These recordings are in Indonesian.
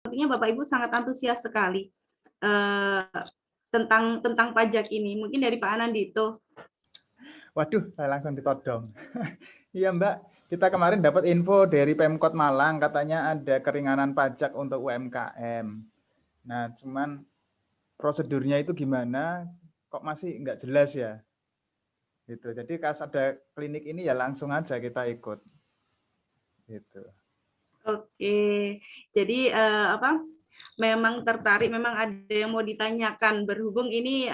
sepertinya Bapak Ibu sangat antusias sekali tentang pajak ini. Mungkin dari Pak Anandito. Waduh, saya langsung ditodong. Iya Mbak, kita kemarin dapat info dari Pemkot Malang, katanya ada keringanan pajak untuk UMKM. Nah, cuman prosedurnya itu gimana? Kok masih nggak jelas ya? Gitu. Jadi kalau ada klinik ini ya langsung aja kita ikut. Gitu. Oke, jadi memang tertarik, memang ada yang mau ditanyakan. Berhubung ini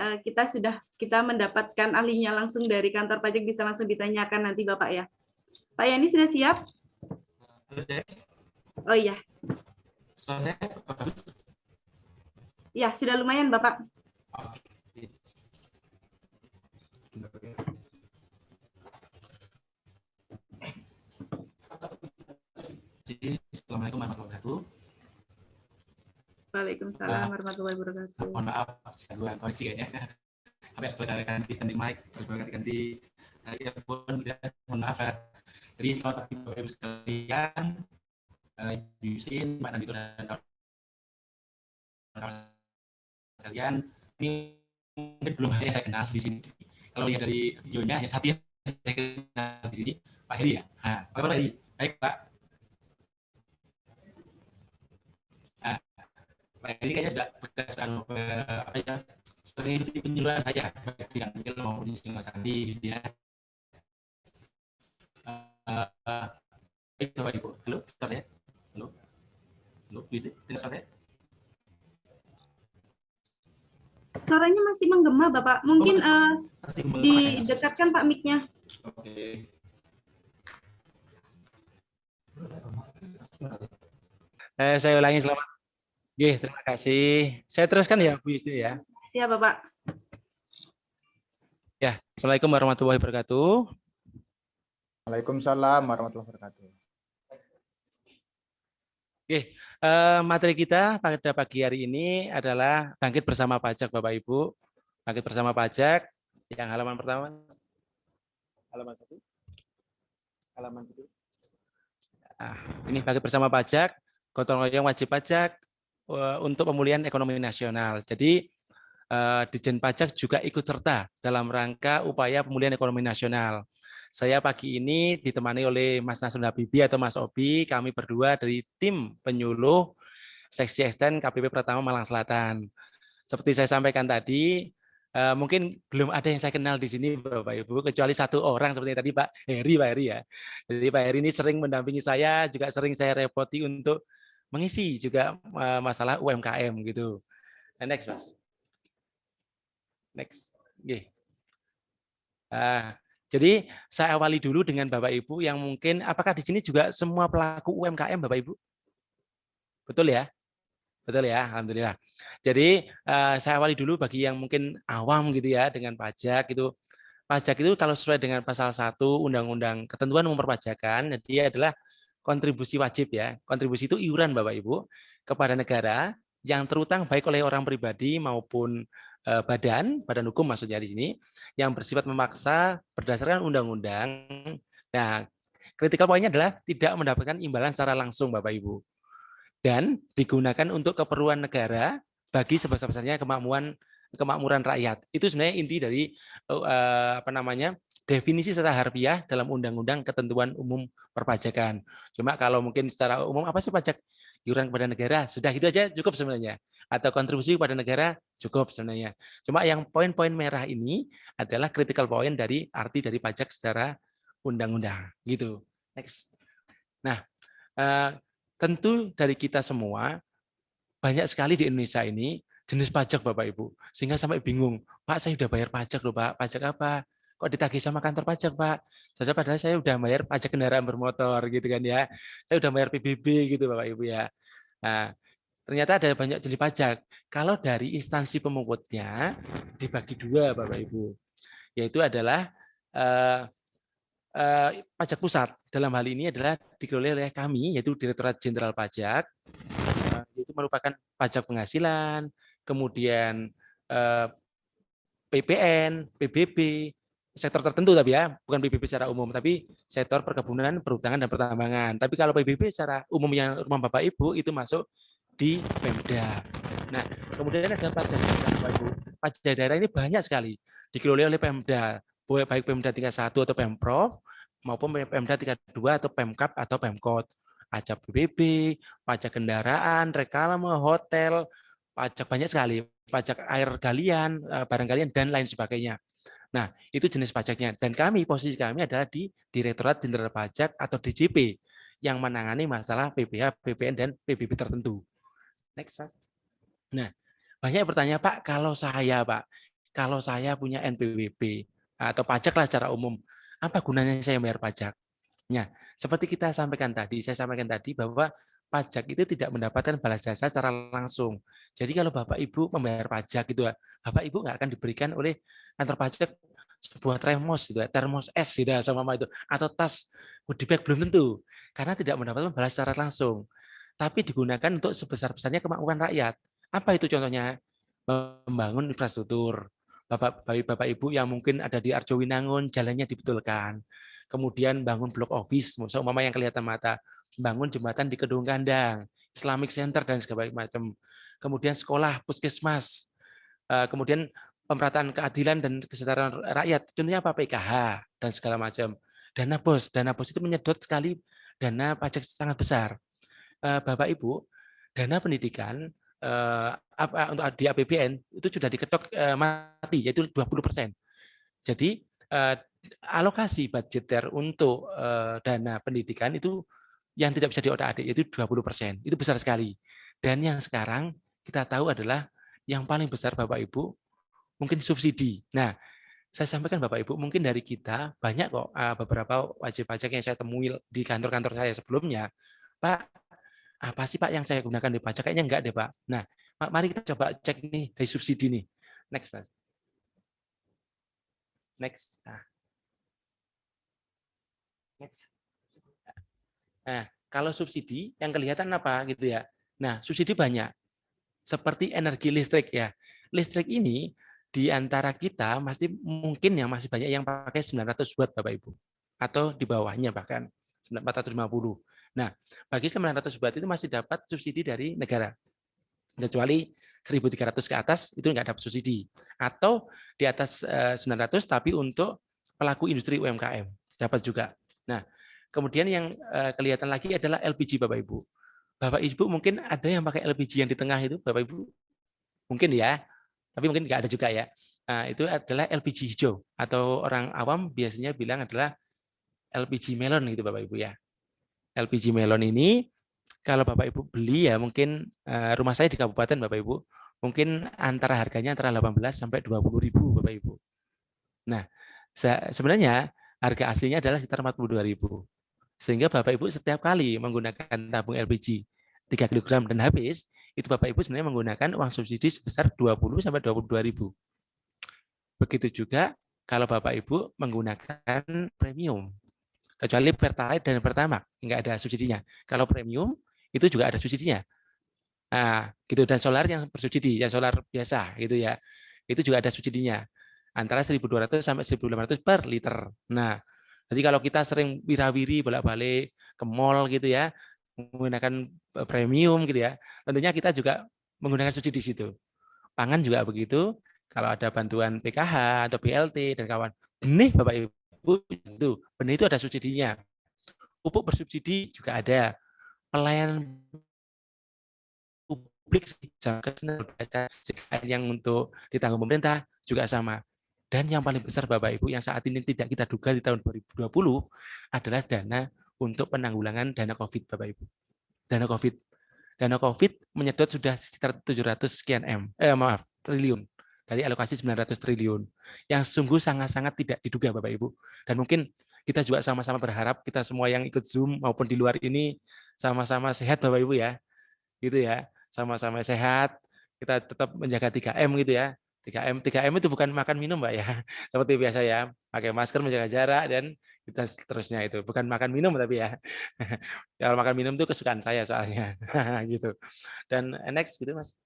kita mendapatkan ahlinya langsung dari kantor pajak, bisa langsung ditanyakan nanti Bapak ya. Pak Yani sudah siap? Oh iya. Ya, sudah lumayan Bapak. Assalamualaikum warahmatullahi wabarakatuh. Waalaikumsalam warahmatullahi wabarakatuh. Mohon maaf, gangguan koneksi kayaknya. Sampai ganti standing mic, ganti earphone, mohon maaf ya. Jadi selamat pagi Bapak Ibu sekalian, Yusin, Pak Nandito dan kawan-kawan sekalian. Ini mungkin belum ada yang saya kenal di sini. Kalau lihat dari videonya, ya satu yang saya kenal di sini, Pak Heri ya. Nah, Pak Heri, baik Pak. Pak Heri kayaknya sudah bekas sering ikuti penyuluhan saya, baik di Kanwil maupun di Singosari, gitu ya. Baik Bapak Ibu, halo, start ya. Halo, bisa dengar suara saya? Suaranya masih menggema Bapak, mungkin didekatkan Pak mic-nya. Oke. Saya ulangi, selamat. Terima kasih. Saya teruskan ya Bu Yusri ya. Siap Bapak. Ya, Assalamualaikum warahmatullahi wabarakatuh. Waalaikumsalam warahmatullahi wabarakatuh. Materi kita pada pagi hari ini adalah bangkit bersama pajak Bapak Ibu. Bangkit bersama pajak yang halaman pertama. Halaman 1. Halaman 1. Nah, ini bangkit bersama pajak, gotong royong wajib pajak untuk pemulihan ekonomi nasional. Jadi Ditjen Pajak juga ikut serta dalam rangka upaya pemulihan ekonomi nasional. Saya pagi ini ditemani oleh Mas Nasrul Habibi atau Mas Obi, kami berdua dari tim penyuluh Seksi Extend KPP Pratama Malang Selatan. Seperti saya sampaikan tadi, mungkin belum ada yang saya kenal di sini Bapak Ibu, kecuali satu orang seperti tadi Pak Heri ya. Jadi Pak Heri ini sering mendampingi saya, juga sering saya repoti untuk mengisi juga masalah UMKM gitu. Next Mas. Next. Jadi saya awali dulu dengan Bapak Ibu yang mungkin apakah di sini juga semua pelaku UMKM Bapak Ibu? Betul ya? Betul ya, alhamdulillah. Jadi saya awali dulu bagi yang mungkin awam gitu ya dengan pajak itu. Pajak itu kalau sesuai dengan pasal 1 Undang-Undang Ketentuan Umum Perpajakan, dia adalah kontribusi wajib ya. Kontribusi itu iuran Bapak Ibu kepada negara yang terutang baik oleh orang pribadi maupun badan hukum maksudnya di sini yang bersifat memaksa berdasarkan undang-undang. Nah, kritikal poinnya adalah tidak mendapatkan imbalan secara langsung Bapak Ibu. Dan digunakan untuk keperluan negara bagi sebesar-besarnya kemakmuran rakyat. Itu sebenarnya inti dari definisi secara harfiah dalam Undang-Undang Ketentuan Umum Perpajakan. Cuma kalau mungkin secara umum apa sih pajak? Iuran kepada negara, sudah gitu aja cukup sebenarnya. Atau kontribusi kepada negara cukup sebenarnya. Cuma yang poin-poin merah ini adalah critical point dari arti dari pajak secara undang-undang gitu. Next. Nah, tentu dari kita semua banyak sekali di Indonesia ini jenis pajak Bapak Ibu, sehingga sampai bingung, Pak saya sudah bayar pajak loh Pak, pajak apa? Kok ditagih sama kantor pajak Pak? Padahal saya sudah bayar pajak kendaraan bermotor gitu kan ya, saya sudah bayar PBB gitu Bapak Ibu ya. Nah, ternyata ada banyak jenis pajak. Kalau dari instansi pemungkutnya dibagi dua Bapak Ibu, yaitu adalah pajak pusat. Dalam hal ini adalah dikelola oleh kami, yaitu Direktorat Jenderal Pajak, yaitu merupakan pajak penghasilan, kemudian PPN, PBB, sektor tertentu tapi ya, bukan PBB secara umum, tapi sektor perkebunan, perhutanan, dan pertambangan. Tapi kalau PBB secara umum yang rumah Bapak Ibu itu masuk di Pemda. Nah, kemudian ada pajak daerah, Bapak Ibu. Pajak daerah ini banyak sekali dikelola oleh Pemda, baik Pemda tingkat 1 atau Pemprov maupun Pemda tingkat 2 atau Pemkab atau Pemkot. Pajak PBB, pajak kendaraan, reklame, hotel, pajak banyak sekali, pajak air galian, barang galian dan lain sebagainya. Nah, itu jenis pajaknya. Dan posisi kami adalah di Direktorat Jenderal Pajak atau DJP yang menangani masalah PPh, PPN, dan PBB tertentu. Next, Mas. Nah, banyak yang bertanya, Pak, kalau saya punya NPWP atau pajak lah secara umum, apa gunanya saya bayar pajak? Nah, seperti saya sampaikan tadi bahwa pajak itu tidak mendapatkan balas jasa secara langsung. Jadi kalau Bapak Ibu membayar pajak gitu, Bapak Ibu nggak akan diberikan oleh kantor pajak sebuah termos gitu, termos es gitu sama mama itu, atau tas goodie bag, belum tentu, karena tidak mendapatkan balas secara langsung. Tapi digunakan untuk sebesar-besarnya kemakmuran rakyat. Apa itu contohnya? Membangun infrastruktur. Bapak Ibu yang mungkin ada di Arjowinangun, jalannya dibetulkan. Kemudian bangun blok office, seumpama yang kelihatan mata, bangun jembatan di Kedung Gandang, Islamic Center dan segala macam. Kemudian sekolah, puskesmas, kemudian pemerataan keadilan dan kesejahteraan rakyat, contohnya apa, PKH dan segala macam. Dana bos itu menyedot sekali dana pajak sangat besar. Bapak Ibu, dana pendidikan untuk di APBN itu sudah diketok mati, yaitu 20%. Jadi alokasi budgeter untuk dana pendidikan itu yang tidak bisa diotak-atik, yaitu 20%. Itu besar sekali. Dan yang sekarang kita tahu adalah yang paling besar Bapak Ibu mungkin subsidi. Nah, saya sampaikan Bapak Ibu, mungkin dari kita banyak kok beberapa wajib pajak yang saya temui di kantor-kantor saya sebelumnya. Pak, apa sih Pak yang saya gunakan di pajak? Kayaknya enggak deh Pak. Nah, mari kita coba cek nih dari subsidi nih. Next, Mas. Next. Next. Nah, kalau subsidi yang kelihatan apa gitu ya. Nah, subsidi banyak. Seperti energi listrik ya. Listrik ini di antara kita masih mungkin yang masih banyak yang pakai 900 watt Bapak Ibu. Atau di bawahnya bahkan 450. Nah, bagi 900 watt itu masih dapat subsidi dari negara. Kecuali 1.300 ke atas itu nggak dapat subsidi. Atau di atas 900 tapi untuk pelaku industri UMKM dapat juga. Nah, kemudian yang kelihatan lagi adalah LPG Bapak Ibu. Bapak Ibu mungkin ada yang pakai LPG yang di tengah itu Bapak Ibu? Mungkin ya, tapi mungkin nggak ada juga ya. Nah, itu adalah LPG hijau atau orang awam biasanya bilang adalah LPG melon gitu Bapak Ibu ya. LPG melon ini kalau Bapak Ibu beli ya mungkin rumah saya di kabupaten Bapak Ibu mungkin antara harganya antara 18 sampai 20.000 Bapak Ibu. Nah, sebenarnya harga aslinya adalah sekitar 42.000. Sehingga Bapak Ibu setiap kali menggunakan tabung LPG 3 kg dan habis, itu Bapak Ibu sebenarnya menggunakan uang subsidi sebesar 20 sampai 22.000. Begitu juga kalau Bapak Ibu menggunakan premium. Kecuali Pertalite dan Pertamax, nggak ada subsidinya. Kalau premium, itu juga ada subsidinya. Nah, gitu. Dan solar yang bersubsidi, ya solar biasa gitu ya. Itu juga ada subsidinya. Antara 1.200 sampai 1.500 per liter. Nah, jadi kalau kita sering wirawiri bolak-balik ke mall gitu ya, menggunakan premium gitu ya, tentunya kita juga menggunakan subsidi di situ. Pangan juga begitu. Kalau ada bantuan PKH atau BLT dan kawan, benih Bapak Ibu itu, benih itu ada subsidinya. Pupuk bersubsidi juga ada. Pelayanan publik yang untuk ditanggung pemerintah juga sama. Dan yang paling besar Bapak Ibu yang saat ini tidak kita duga di tahun 2020 adalah dana untuk penanggulangan dana COVID Bapak Ibu. Dana COVID. Dana COVID menyedot sudah sekitar 700 sekian triliun dari alokasi 900 triliun yang sungguh sangat-sangat tidak diduga Bapak Ibu. Dan mungkin kita juga sama-sama berharap kita semua yang ikut Zoom maupun di luar ini sama-sama sehat Bapak Ibu ya. Gitu ya. Sama-sama sehat, kita tetap menjaga 3M gitu ya. 3M itu bukan makan minum Mbak ya. Seperti biasa ya, pakai masker, menjaga jarak dan kita seterusnya itu. Bukan makan minum tapi ya. Kalau makan minum itu kesukaan saya soalnya. Gitu. Dan next gitu Mas.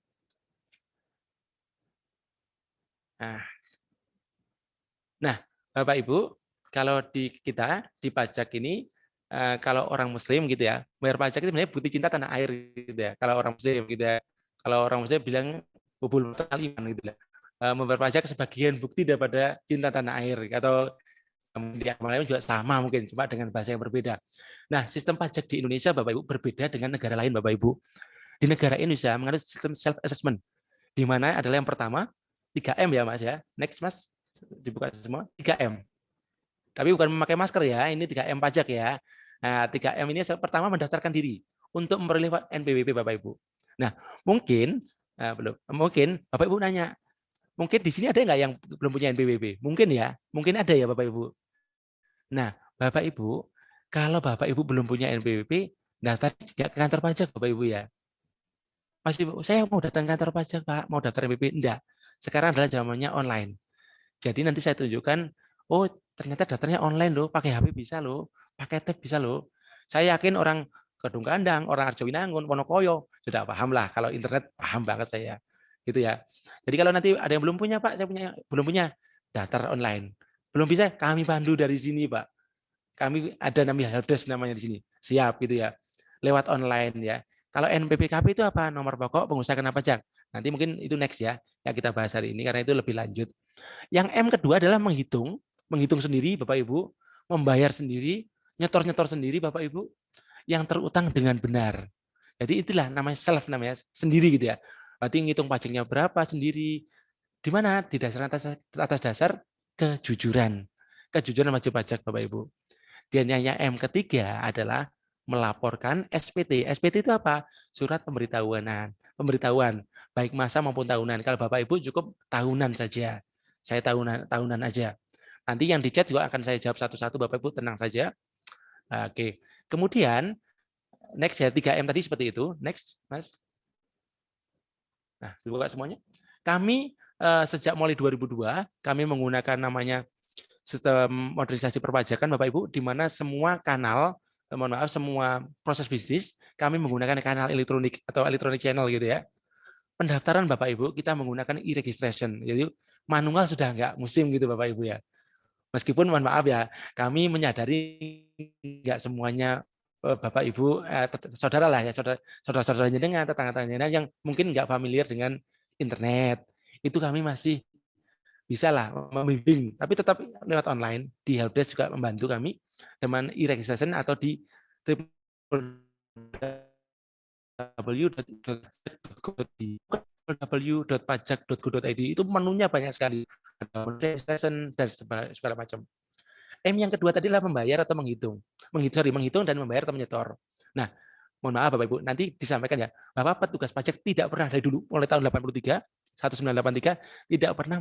Nah, Bapak Ibu, kalau di kita di pajak ini kalau orang Muslim gitu ya, bayar pajak itu sebenarnya bukti cinta tanah air gitu ya. Kalau orang Muslim gitu ya. Kalau orang Muslim bilang hubul iman gitu ya. Membayar pajak sebagian bukti daripada cinta tanah air atau di agama lain juga sama mungkin, cuma dengan bahasa yang berbeda. Nah, sistem pajak di Indonesia Bapak Ibu berbeda dengan negara lain Bapak Ibu. Di negara Indonesia menganut sistem self assessment, di mana adalah yang pertama 3M ya Mas ya. Next Mas, dibuka semua 3M. Tapi bukan memakai masker ya, ini 3M pajak ya. Nah, 3M ini pertama mendaftarkan diri untuk memperoleh NPWP Bapak Ibu. Nah, mungkin mungkin Bapak Ibu nanya, mungkin di sini ada nggak yang belum punya NPWP? Mungkin ya, mungkin ada ya Bapak Ibu. Nah, Bapak Ibu, kalau Bapak Ibu belum punya NPWP, daftar ke kantor pajak Bapak Ibu ya. Mas Ibu, saya mau datang kantor pajak Pak, mau daftar NPWP? Enggak. Sekarang adalah zamannya online. Jadi nanti saya tunjukkan, oh ternyata daftarnya online loh, pakai HP bisa loh, pakai tab bisa loh. Saya yakin orang Kedung Kandang, orang Arjowinangun, Wonokoyo sudah paham lah. Kalau internet paham banget saya, gitu ya. Jadi kalau nanti ada yang belum punya Pak, saya punya belum punya, daftar online. Belum bisa, kami pandu dari sini Pak. Kami ada namanya helpdesk namanya di sini, siap gitu ya. Lewat online ya. Kalau NPWP itu apa? Nomor pokok pengusaha kena pajak. Nanti mungkin itu next ya, yang kita bahas hari ini karena itu lebih lanjut. Yang M kedua adalah menghitung sendiri Bapak Ibu, membayar sendiri, nyetor-nyetor sendiri Bapak Ibu, yang terutang dengan benar. Jadi itulah namanya self, namanya sendiri gitu ya. Berarti ngitung pajaknya berapa sendiri, di mana di dasar atas dasar kejujuran. Kejujuran wajib pajak Bapak Ibu. Dan yang M ketiga adalah melaporkan SPT. SPT itu apa? Surat pemberitahuan. Pemberitahuan baik masa maupun tahunan. Kalau Bapak Ibu cukup tahunan saja. Saya tahunan aja. Nanti yang di chat juga akan saya jawab satu-satu, Bapak Ibu tenang saja. Oke. Kemudian next ya 3M tadi seperti itu. Next, Mas. Nah, dibuka semuanya. Kami sejak mulai 2002 kami menggunakan namanya sistem modernisasi perpajakan Bapak Ibu, di mana semua kanal, mohon maaf, semua proses bisnis kami menggunakan kanal elektronik atau electronic channel gitu ya. Pendaftaran Bapak Ibu kita menggunakan e-registration, jadi manual sudah nggak musim gitu Bapak Ibu ya. Meskipun mohon maaf ya, kami menyadari nggak semuanya Bapak Ibu, saudara lah ya, saudara-saudaranya dengan tetangga-tetangganya yang mungkin nggak familiar dengan internet, itu kami masih bisa lah membimbing, tapi tetap lewat online. Di helpdesk juga membantu kami dengan e-registration atau di www.pajak.go.id itu menunya banyak sekali, ada registration dan segala macam. M yang kedua tadi adalah membayar atau menghitung dan membayar atau menyetor. Nah, mohon maaf Bapak Ibu, nanti disampaikan ya, Bapak petugas pajak tidak pernah dari dulu mulai tahun 1983 tidak pernah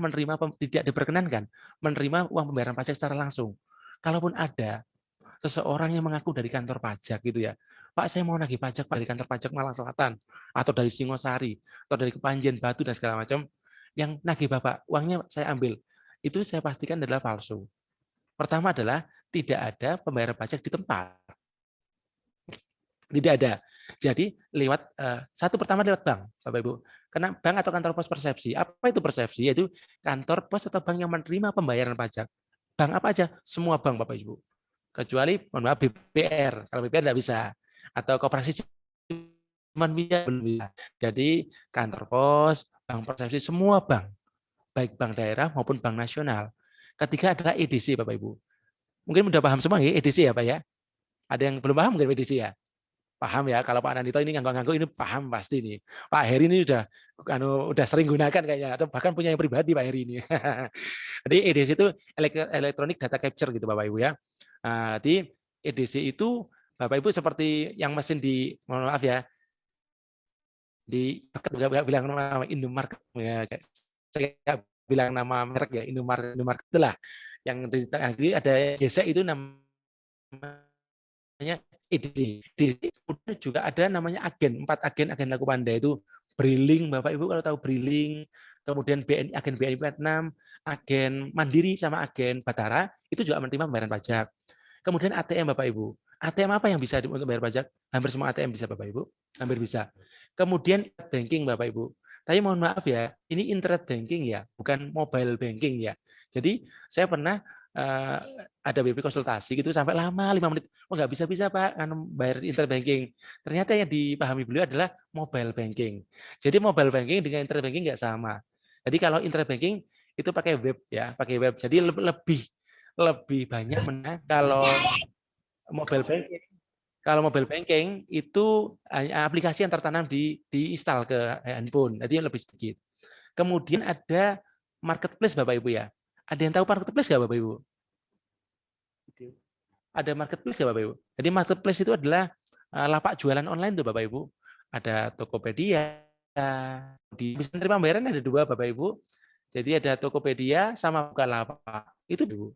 tidak diperkenankan menerima uang pembayaran pajak secara langsung. Kalaupun ada seseorang yang mengaku dari kantor pajak gitu ya, Pak saya mau nagih pajak Pak dari kantor pajak Malang Selatan atau dari Singosari atau dari Kepanjen Batu dan segala macam, yang nagih Bapak uangnya saya ambil, itu saya pastikan adalah palsu. Pertama adalah tidak ada pembayaran pajak di tempat. Tidak ada. Jadi lewat pertama lewat bank, Bapak Ibu. Karena bank atau kantor pos persepsi. Apa itu persepsi? Yaitu kantor pos atau bank yang menerima pembayaran pajak. Bank apa aja? Semua bank, Bapak Ibu. Kecuali mohon maaf BPR. Kalau BPR tidak bisa. Atau koperasi cuman belum bisa. Jadi kantor pos, bank persepsi, semua bank, baik bank daerah maupun bank nasional. Ketiga adalah EDC, Bapak Ibu. Mungkin sudah paham semua ya EDC ya, Pak ya? Ada yang belum paham mungkin EDC ya? Paham ya, kalau Pak Nandito ini ngangguk-ngangguk ini paham pasti nih. Pak Heri ini udah sering gunakan kayaknya, atau bahkan punya yang pribadi Pak Heri ini. Jadi EDC itu Electronic Data Capture gitu Bapak Ibu ya. Nah, di EDC itu Bapak Ibu seperti yang mesin di, mohon maaf ya, di bilang nama Indomarket ya, saya bilang nama merek ya, Indomarket itulah. Yang di tengah kiri ada gesek itu namanya EDC. Kemudian juga ada namanya agen, 4 agen laku pandai itu Briling, Bapak Ibu kalau tahu Briling, kemudian BNI, agen BNI 46, agen Mandiri sama agen Batara itu juga menerima pembayaran pajak. Kemudian ATM Bapak Ibu. ATM apa yang bisa untuk bayar pajak? Hampir semua ATM bisa Bapak Ibu, hampir bisa. Kemudian banking Bapak Ibu. Tapi mohon maaf ya, ini internet banking ya, bukan mobile banking ya. Jadi saya pernah ada BP konsultasi gitu sampai lama 5 menit. Oh nggak bisa Pak, bayar internet banking. Ternyata yang dipahami beliau adalah mobile banking. Jadi mobile banking dengan internet banking nggak sama. Jadi kalau internet banking itu pakai web ya, pakai web. Jadi lebih banyak mana kalau mobile banking. Kalau mobile banking itu aplikasi yang tertanam di install ke handphone, jadi lebih sedikit. Kemudian ada marketplace Bapak Ibu ya. Ada yang tahu marketplace nggak Bapak Ibu? Ada marketplace nggak Bapak Ibu? Jadi marketplace itu adalah lapak jualan online tuh Bapak Ibu. Ada Tokopedia, bisa terima pembayaran ada 2 Bapak Ibu. Jadi ada Tokopedia sama Bukalapak. Itu Ibu.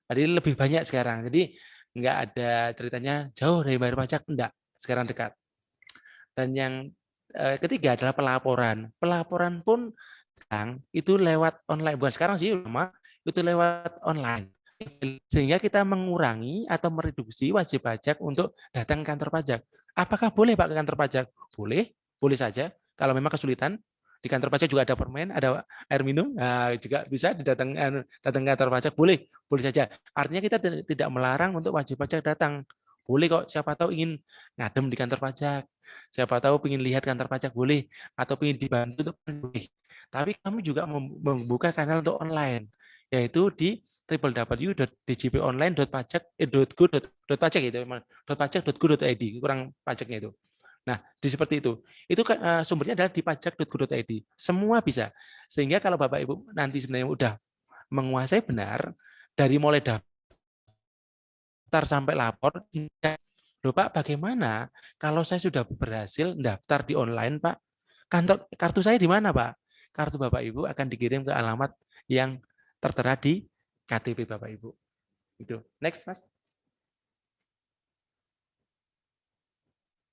Jadi lebih banyak sekarang. Jadi nggak ada ceritanya jauh dari bayar pajak, enggak. Sekarang dekat. Dan yang ketiga adalah pelaporan. Pelaporan pun sekarang itu lewat online. Bukan sekarang sih, itu lewat online. Sehingga kita mengurangi atau mereduksi wajib pajak untuk datang ke kantor pajak. Apakah boleh Pak ke kantor pajak? Boleh, boleh saja. Kalau memang kesulitan, di kantor pajak juga ada permen, ada air minum, nah, juga bisa datang ke kantor pajak, boleh saja. Artinya kita tidak melarang untuk wajib pajak datang. Boleh kok, siapa tahu ingin ngadem di kantor pajak, siapa tahu ingin lihat kantor pajak boleh, atau ingin dibantu boleh. Tapi kami juga membuka kanal untuk online, yaitu di www.djponline.pajak.go.pajak itu memang .pajak.go.id kurang pajaknya itu. Nah, di seperti itu. Itu sumbernya adalah di pajak.go.id. Semua bisa. Sehingga kalau Bapak Ibu nanti sebenarnya udah menguasai benar dari mulai daftar sampai lapor, loh Pak, bagaimana kalau saya sudah berhasil daftar di online, Pak? Kartu saya di mana, Pak? Kartu Bapak Ibu akan dikirim ke alamat yang tertera di KTP Bapak Ibu. Itu. Next, Mas.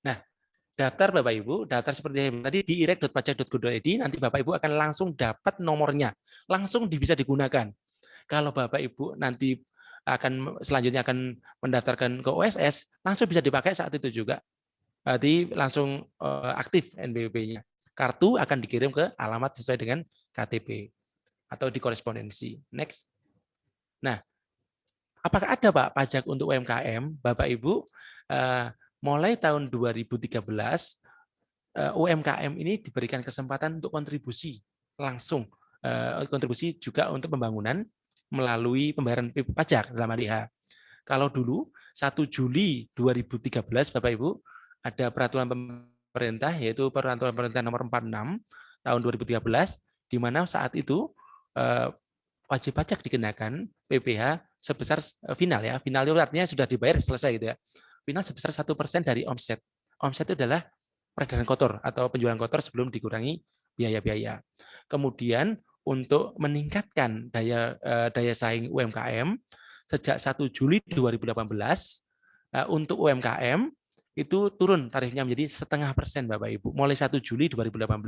Nah, daftar Bapak Ibu, daftar seperti yang tadi di irek.pajak.go.id, nanti Bapak Ibu akan langsung dapat nomornya, langsung bisa digunakan. Kalau Bapak Ibu nanti selanjutnya akan mendaftarkan ke OSS, langsung bisa dipakai saat itu juga. Berarti langsung aktif NPWP-nya. Kartu akan dikirim ke alamat sesuai dengan KTP atau di korespondensi. Next. Nah, apakah ada Pak pajak untuk UMKM? Bapak Ibu, mulai tahun 2013 UMKM ini diberikan kesempatan untuk kontribusi langsung, kontribusi juga untuk pembangunan melalui pembayaran pajak dalam ADH. Kalau dulu 1 Juli 2013 Bapak Ibu ada peraturan pemerintah yaitu peraturan pemerintah nomor 46 tahun 2013 di mana saat itu wajib pajak dikenakan PPh sebesar final ya. Final itu artinya sudah dibayar selesai gitu ya. Final sebesar 1% dari omset. Omset itu adalah peredaran kotor atau penjualan kotor sebelum dikurangi biaya-biaya. Kemudian untuk meningkatkan daya saing UMKM sejak 1 Juli 2018 untuk UMKM itu turun tarifnya menjadi 0,5% Bapak Ibu mulai 1 Juli 2018.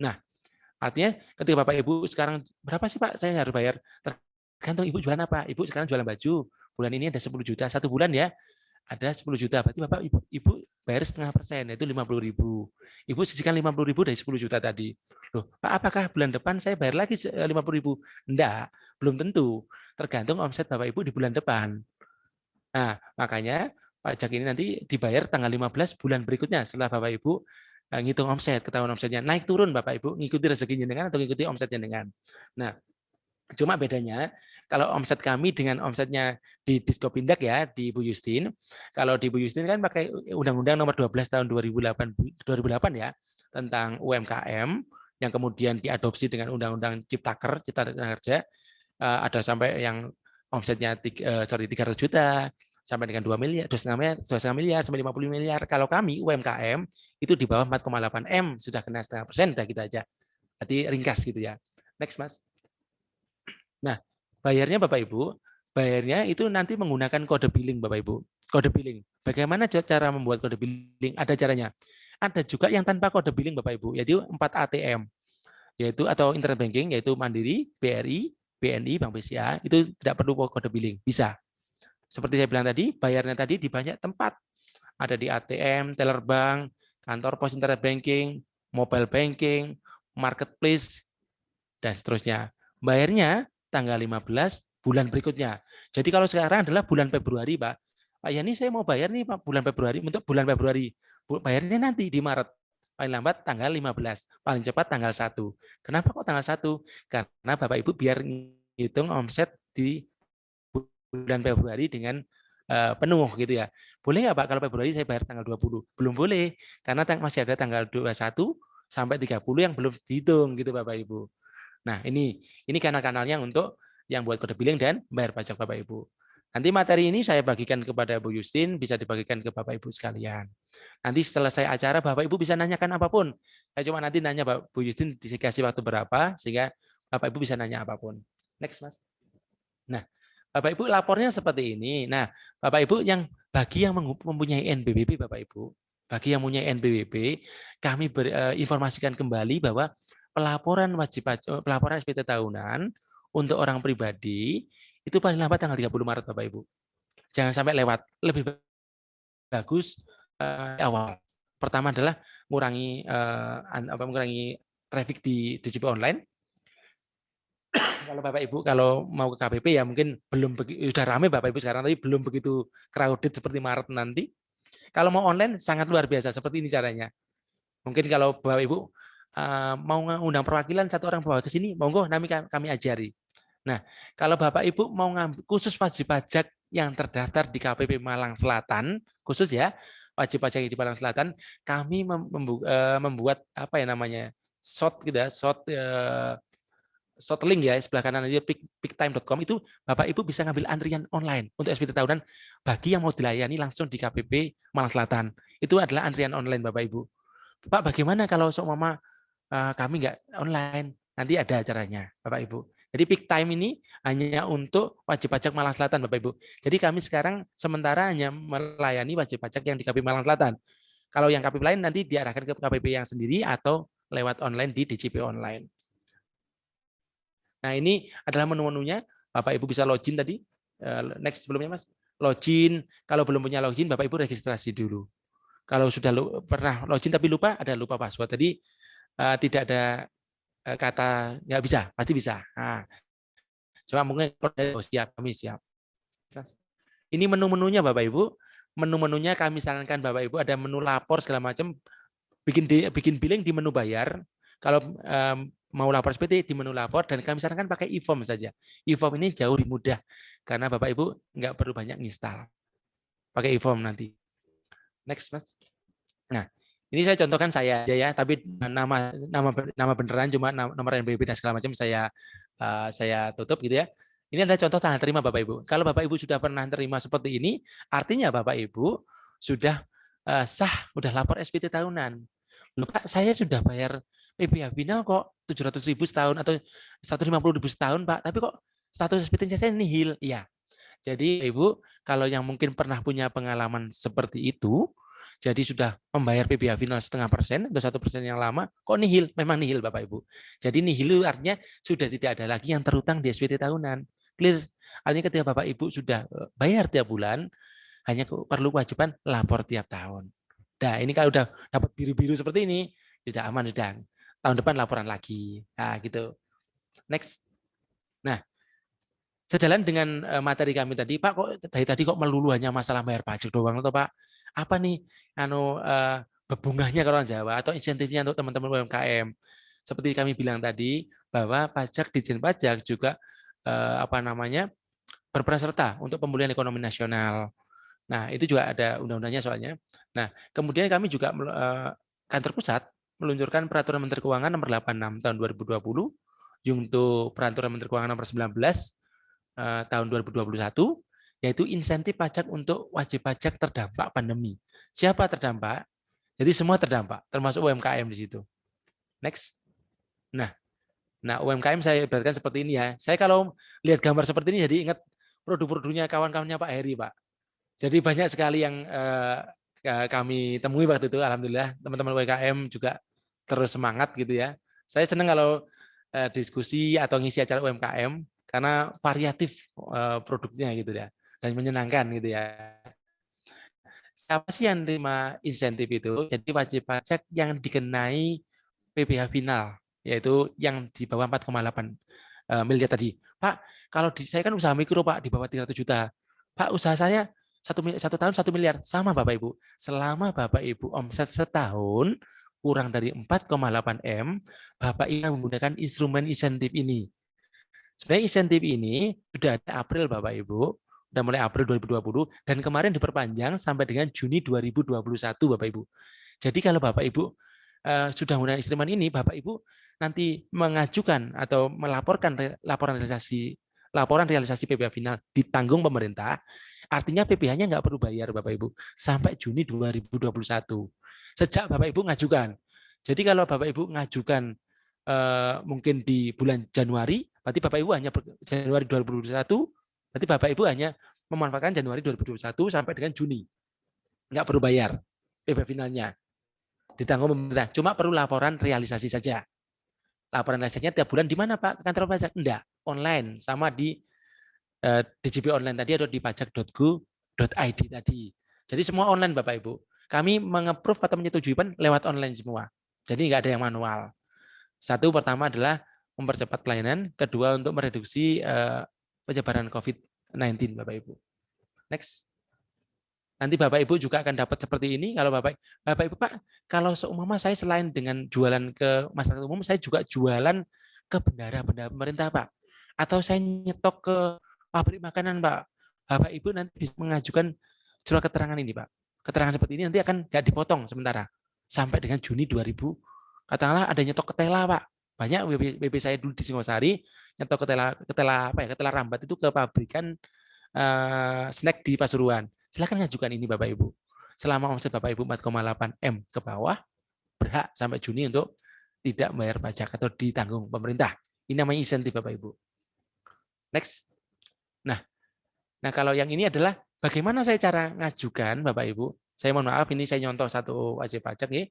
Nah, artinya ketika Bapak Ibu sekarang berapa sih Pak saya harus bayar? Tergantung Ibu jualan apa. Ibu sekarang jualan baju, bulan ini ada 10 juta, 1 bulan ya ada 10 juta. Berarti Bapak Ibu bayar 0,5%, yaitu 50.000. Ibu sisihkan 50.000 dari 10 juta tadi. Loh, Pak, apakah bulan depan saya bayar lagi 50.000? Enggak, belum tentu. Tergantung omset Bapak Ibu di bulan depan. Nah, makanya pajak ini nanti dibayar tanggal 15 bulan berikutnya setelah Bapak Ibu ngitung omset, ketahuan omsetnya naik turun Bapak Ibu, ngikuti rezekinya dengan atau ngikuti omsetnya dengan. Nah, cuma bedanya kalau omset kami dengan omsetnya di Diskopindak ya di Bu Justin. Kalau di Bu Justin kan pakai Undang-Undang Nomor 12 tahun 2008 ya tentang UMKM yang kemudian diadopsi dengan Undang-Undang Cipta Kerja ada sampai yang omsetnya 300 juta sampai dengan 2 miliar, 2,5 miliar sampai 50 miliar. Kalau kami UMKM itu di bawah 4,8 M sudah kena 0,5%, udah kita aja. Berarti ringkas gitu ya. Next Mas. Nah, bayarnya Bapak Ibu, bayarnya itu nanti menggunakan kode billing Bapak Ibu. Kode billing. Bagaimana cara membuat kode billing? Ada caranya. Ada juga yang tanpa kode billing Bapak Ibu, yaitu 4 ATM. Yaitu atau internet banking yaitu Mandiri, BRI, BNI, Bank BCA, itu tidak perlu kode billing, bisa. Seperti saya bilang tadi, bayarnya tadi di banyak tempat. Ada di ATM, teller bank, kantor pos internet banking, mobile banking, marketplace dan seterusnya. Bayarnya tanggal 15 bulan berikutnya. Jadi kalau sekarang adalah bulan Februari, Pak. Pak Yani saya mau bayar nih Pak bulan Februari, untuk bulan Februari. Bayarnya nanti di Maret. Paling lambat tanggal 15, paling cepat tanggal 1. Kenapa kok tanggal 1? Karena Bapak Ibu biar ngitung omset di bulan Februari dengan penuh gitu ya. Boleh nggak Pak kalau Februari saya bayar tanggal 20? Belum boleh, karena masih ada tanggal 21 sampai 30 yang belum dihitung gitu Bapak Ibu. Nah, ini kanal-kanalnya untuk yang buat kode billing dan bayar pajak Bapak Ibu. Nanti materi ini saya bagikan kepada Bu Justin, bisa dibagikan ke Bapak Ibu sekalian. Nanti selesai acara Bapak Ibu bisa nanyakan apapun. Saya cuma nanti nanya Bu Justin dikasih waktu berapa sehingga Bapak Ibu bisa nanya apapun. Next, Mas. Nah, Bapak Ibu lapornya seperti ini. Nah, Bapak Ibu yang bagi yang mempunyai NPWP Bapak Ibu, bagi yang mempunyai NPWP, kami informasikan kembali bahwa pelaporan wajib pajak, pelaporan SPT tahunan untuk orang pribadi itu paling lambat tanggal 30 Maret Bapak Ibu. Jangan sampai lewat. Lebih bagus awal. Pertama adalah mengurangi traffic di DJP online. Kalau Bapak Ibu kalau mau ke KPP ya mungkin belum sudah ramai Bapak Ibu sekarang, tapi belum begitu crowded seperti Maret nanti. Kalau mau online sangat luar biasa seperti ini caranya. Mungkin kalau Bapak Ibu mau mengundang perwakilan satu orang bawa ke sini, monggo kami ajari. Nah, kalau Bapak Ibu mau ngambil khusus wajib pajak yang terdaftar di KPP Malang Selatan, khusus ya, wajib pajak di Malang Selatan, kami membuat apa ya namanya? Short gitu ya, short link ya sebelah kanan aja peaktime.com itu Bapak Ibu bisa ngambil antrian online untuk SPT tahunan bagi yang mau dilayani langsung di KPP Malang Selatan. Itu adalah antrian online Bapak Ibu. Pak bagaimana kalau seumpama kami nggak online? Nanti ada acaranya Bapak Ibu. Jadi peak time ini hanya untuk wajib pajak Malang Selatan Bapak Ibu. Jadi kami sekarang sementara hanya melayani wajib pajak yang di KPP Malang Selatan. Kalau yang KPP lain nanti diarahkan ke KPP yang sendiri atau lewat online di DJP online. Nah, ini adalah menu-menunya. Bapak Ibu bisa login tadi. Next sebelumnya, Mas. Login. Kalau belum punya login, Bapak Ibu registrasi dulu. Kalau sudah pernah login tapi lupa, ada lupa password. Tadi tidak ada kata nggak bisa, pasti bisa. Nah, cuma mungkin siap, kami siap. Ini menu-menunya Bapak Ibu. Menu-menunya kami sarankan Bapak Ibu ada menu lapor segala macam. Bikin billing di menu bayar. Kalau mau lapor SPT di menu lapor dan kami sarankan pakai e-form saja. E-form ini jauh lebih mudah karena Bapak Ibu nggak perlu banyak install. Pakai e-form nanti. Next, Mas. Nah, ini saya contohkan saya aja ya, tapi nama beneran cuma nomor NPWP dan segala macam saya tutup gitu ya. Ini adalah contoh tanda terima Bapak Ibu. Kalau Bapak Ibu sudah pernah terima seperti ini, artinya Bapak Ibu sudah sah, sudah lapor SPT tahunan. Loh Pak, saya sudah bayar PPh final kok 700.000 setahun atau 150.000 setahun Pak, tapi kok status SPT saya nihil. Iya. Jadi Ibu, kalau yang mungkin pernah punya pengalaman seperti itu, jadi sudah membayar PPh final 0,5% atau 1% yang lama, kok nihil? Memang nihil Bapak Ibu. Jadi nihil artinya sudah tidak ada lagi yang terutang di SPT tahunan. Clear? Artinya ketika Bapak Ibu sudah bayar tiap bulan, hanya perlu kewajiban lapor tiap tahun. Nah, ini kalau udah dapat biru-biru seperti ini, sudah aman, sudah. Tahun depan laporan lagi. Nah, gitu. Next. Nah, sejalan dengan materi kami tadi, Pak, kok dari tadi kok melulu hanya masalah bayar pajak doang atau Pak? Apa nih bebungahnya ke orang Jawa atau insentifnya untuk teman-teman UMKM? Seperti kami bilang tadi, bahwa pajak Ditjen Pajak juga berperan serta untuk pemulihan ekonomi nasional. Nah, itu juga ada undang-undangnya soalnya. Nah, kemudian kami juga kantor pusat meluncurkan Peraturan Menteri Keuangan nomor 86 tahun 2020, untuk Peraturan Menteri Keuangan nomor 19 tahun 2021, yaitu insentif pajak untuk wajib pajak terdampak pandemi. Siapa terdampak? Jadi semua terdampak, termasuk UMKM di situ. Next. Nah, UMKM saya ibaratkan seperti ini ya. Saya kalau lihat gambar seperti ini jadi ingat produk-produknya kawan-kawannya Pak Heri, Pak. Jadi banyak sekali yang kami temui waktu itu, alhamdulillah teman-teman UMKM juga terus semangat gitu ya. Saya senang kalau diskusi atau ngisi acara UMKM karena variatif produknya gitu ya dan menyenangkan gitu ya. Siapa sih yang terima insentif itu? Jadi wajib pajak yang dikenai PPh final, yaitu yang di bawah 4,8 miliar tadi. Pak, kalau saya kan usaha mikro Pak di bawah 300 juta. Pak, usaha saya 1 tahun 1 miliar. Sama Bapak Ibu. Selama Bapak Ibu omset setahun kurang dari 4,8 M, Bapak Ibu menggunakan instrumen insentif ini. Sebenarnya insentif ini sudah ada April Bapak Ibu, sudah mulai April 2020 dan kemarin diperpanjang sampai dengan Juni 2021 Bapak Ibu. Jadi kalau Bapak Ibu sudah menggunakan instrumen ini, Bapak Ibu nanti mengajukan atau melaporkan laporan realisasi PPh final ditanggung pemerintah, artinya PPh-nya nggak perlu bayar Bapak Ibu sampai Juni 2021. Sejak Bapak Ibu ngajukan. Jadi kalau Bapak Ibu ngajukan mungkin di bulan Januari, berarti Bapak Ibu hanya Januari 2021, berarti Bapak Ibu hanya memanfaatkan Januari 2021 sampai dengan Juni. Nggak perlu bayar PPh finalnya. Ditanggung pemerintah, cuma perlu laporan realisasi saja. Laporan realisasinya tiap bulan di mana Pak? Kantor pajak? Enggak, online sama di DJP online tadi atau di pajak.go.id tadi. Jadi semua online Bapak Ibu. Kami meng-approve atau menyetujui lewat online semua. Jadi nggak ada yang manual. Satu pertama adalah mempercepat pelayanan, kedua untuk mereduksi penyebaran COVID-19 Bapak Ibu. Next. Nanti Bapak Ibu juga akan dapat seperti ini. Kalau Bapak Ibu Pak, kalau seumpama saya selain dengan jualan ke masyarakat umum, saya juga jualan ke bendara-bendara pemerintah Pak. Atau saya nyetok ke pabrik makanan Pak. Bapak Ibu nanti bisa mengajukan surat keterangan ini Pak. Keterangan seperti ini nanti akan nggak dipotong sementara sampai dengan Juni 2000. Katakanlah ada nyetok ketela Pak. Banyak WP saya dulu di Singosari nyetok ketela rambat itu ke pabrikan snack di Pasuruan. Silakan ngajukan ini Bapak Ibu. Selama omset Bapak Ibu 4,8 M ke bawah, berhak sampai Juni untuk tidak membayar pajak atau ditanggung pemerintah. Ini namanya insentif Bapak Ibu. Next. Nah kalau yang ini adalah bagaimana saya cara ngajukan Bapak Ibu. Saya mohon maaf, ini saya nyontoh satu wajib pajak ya.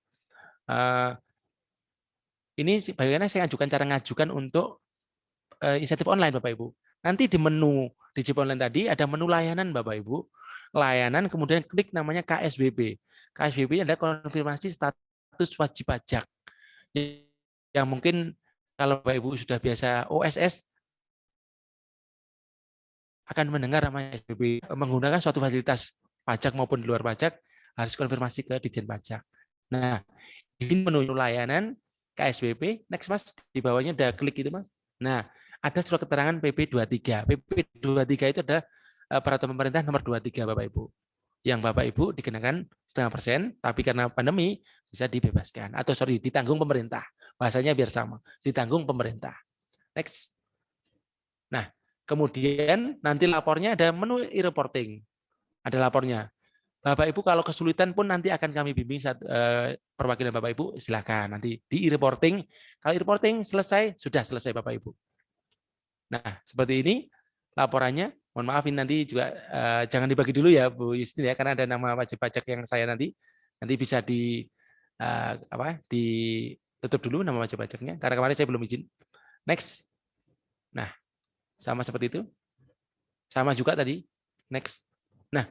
Ini bagaimana saya cara ngajukan untuk insentif online Bapak Ibu. Nanti di menu DJP online tadi ada menu layanan Bapak Ibu. Layanan, kemudian klik namanya KSBP. KSBP adalah konfirmasi status wajib pajak. Yang mungkin kalau Bapak Ibu sudah biasa OSS akan mendengar namanya KSBP. Menggunakan suatu fasilitas pajak maupun di luar pajak harus konfirmasi ke Ditjen Pajak. Nah, di menu layanan KSBP, next Mas, di bawahnya ada klik itu Mas. Nah, ada surat keterangan PP23. PP23 itu adalah peraturan pemerintah nomor 23 Bapak Ibu. Yang Bapak Ibu dikenakan 0,5%, tapi karena pandemi bisa dibebaskan. Atau ditanggung pemerintah. Bahasanya biar sama. Ditanggung pemerintah. Next. Nah, kemudian nanti lapornya ada menu e-reporting. Ada lapornya. Bapak Ibu kalau kesulitan pun nanti akan kami bimbing saat perwakilan Bapak Ibu, silakan nanti di e-reporting. Kalau e-reporting selesai, sudah selesai Bapak Ibu. Nah, seperti ini laporannya. Mohon maaf ini nanti juga jangan dibagi dulu ya Bu Yustin ya, karena ada nama wajib pajak yang saya nanti bisa ditutup dulu nama wajib pajaknya karena kemarin saya belum izin. Next. Nah, sama seperti itu. Sama juga tadi. Next. Nah,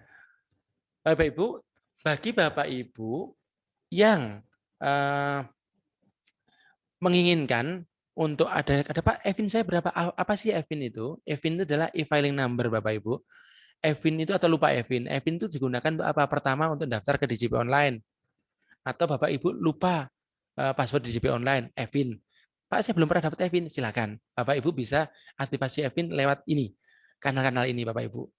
Bapak Ibu, bagi Bapak Ibu yang menginginkan untuk ada Pak, EVIN saya berapa? Apa sih EVIN itu? EVIN itu adalah e-filing number Bapak Ibu. EVIN itu atau lupa EVIN. EVIN itu digunakan untuk apa? Pertama untuk daftar ke DJP online. Atau Bapak Ibu lupa password DJP online, EVIN. Pak, saya belum pernah dapat EVIN. Silakan. Bapak Ibu bisa aktifasi EVIN lewat ini. Kanal-kanal ini Bapak Ibu.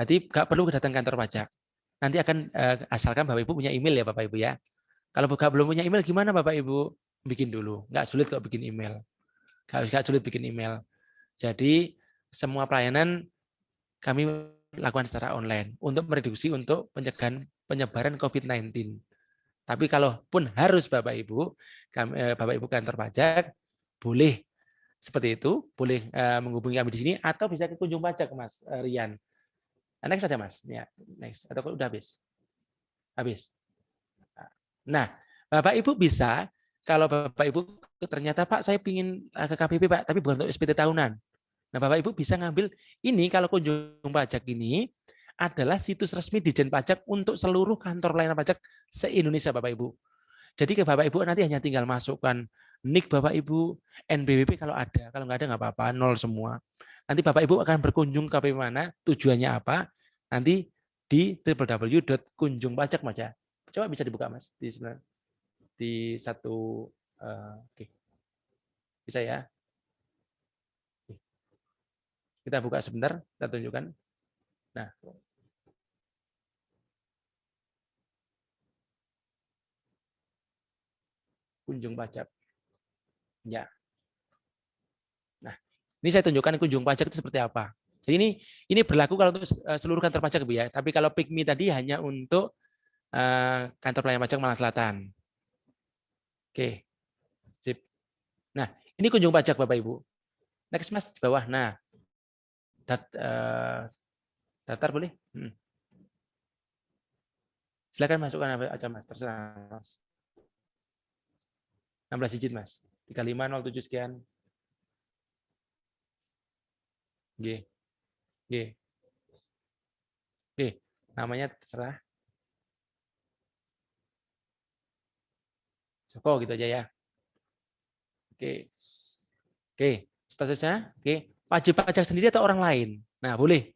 Berarti nggak perlu datang kantor pajak. Nanti akan asalkan Bapak Ibu punya email ya Bapak Ibu ya. Kalau belum punya email gimana Bapak Ibu? Bikin dulu. Nggak sulit kok bikin email. Nggak sulit bikin email. Jadi semua pelayanan kami lakukan secara online untuk mereduksi untuk pencegahan penyebaran COVID-19. Tapi kalaupun harus Bapak Ibu kantor pajak boleh seperti itu, boleh menghubungi kami di sini atau bisa ke kunjung pajak Mas Rian. Next saja Mas. Ya, next. Atau udah habis? Habis. Nah, Bapak Ibu bisa kalau Bapak Ibu ternyata Pak saya ingin ke KPP Pak, tapi bukan untuk SPT tahunan. Nah, Bapak Ibu bisa ngambil ini kalau kunjung pajak ini adalah situs resmi Ditjen Pajak untuk seluruh kantor pelayanan pajak se-Indonesia Bapak Ibu. Jadi ke Bapak Ibu nanti hanya tinggal masukkan NIK Bapak Ibu, NPWP kalau ada, kalau nggak ada nggak apa-apa, 0 semua. Nanti Bapak Ibu akan berkunjung ke KPP mana, tujuannya apa, nanti di www.kunjungpajak Mas ya. Coba bisa dibuka Mas di satu, oke. Bisa ya. Kita buka sebentar, kita tunjukkan. Nah, kunjung pajak. Ya. Nah, ini saya tunjukkan kunjung pajak itu seperti apa. Jadi ini berlaku kalau untuk seluruh kantor pajak Bu ya. Tapi kalau PIKMI tadi hanya untuk kantor pelayanan pajak Malang Selatan. Oke. Sip. Nah, ini kunjung pajak Bapak Ibu. Next Mas di bawah. Nah, daftar boleh? Silakan masukkan aja Mas, terserah Mas. 16 digit Mas. 3507 sekian. G. G. G. Namanya terserah. Joko gitu aja ya. Oke. Oke, statusnya oke. Wajib pajak sendiri atau orang lain? Nah, boleh.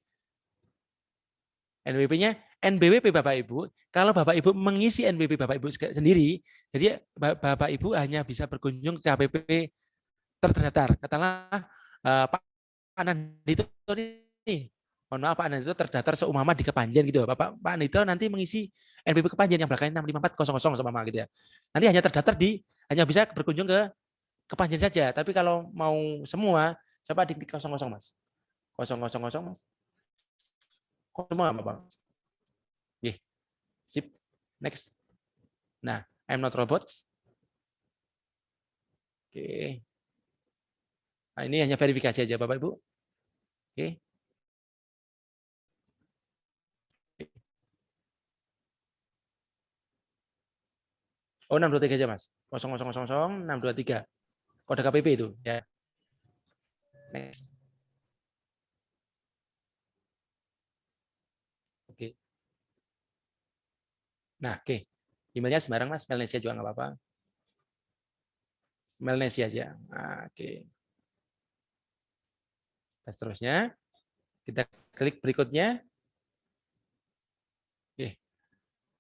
NBWP-nya NBWP Bapak Ibu. Kalau Bapak Ibu mengisi NBWP Bapak Ibu sendiri, jadi Bapak Ibu hanya bisa berkunjung ke KPP terdaftar. Katakanlah Pak Anandito ini, mohon maaf Pak Anandito terdaftar seumama di Kepanjen gitu. Pak Anandito nanti mengisi NBWP Kepanjen yang belakangnya 654000 sama gitu ya. Nanti hanya terdaftar hanya bisa berkunjung ke Kepanjen saja. Tapi kalau mau semua, coba di 00 Mas. 000 Mas. Kok semua Bapak? Oke. Sip. Next. Nah, I'm not robots. Oke. Nah, ini hanya verifikasi aja Bapak Ibu. Oke. Oh, 623 aja Mas. 0000623. Kode KPP itu ya. Next. Oke. Nah, oke. Emailnya sembarang Mas, Melnesia juga nggak apa-apa. Melnesia aja. Nah, oke. Dan seterusnya kita klik berikutnya. Oke.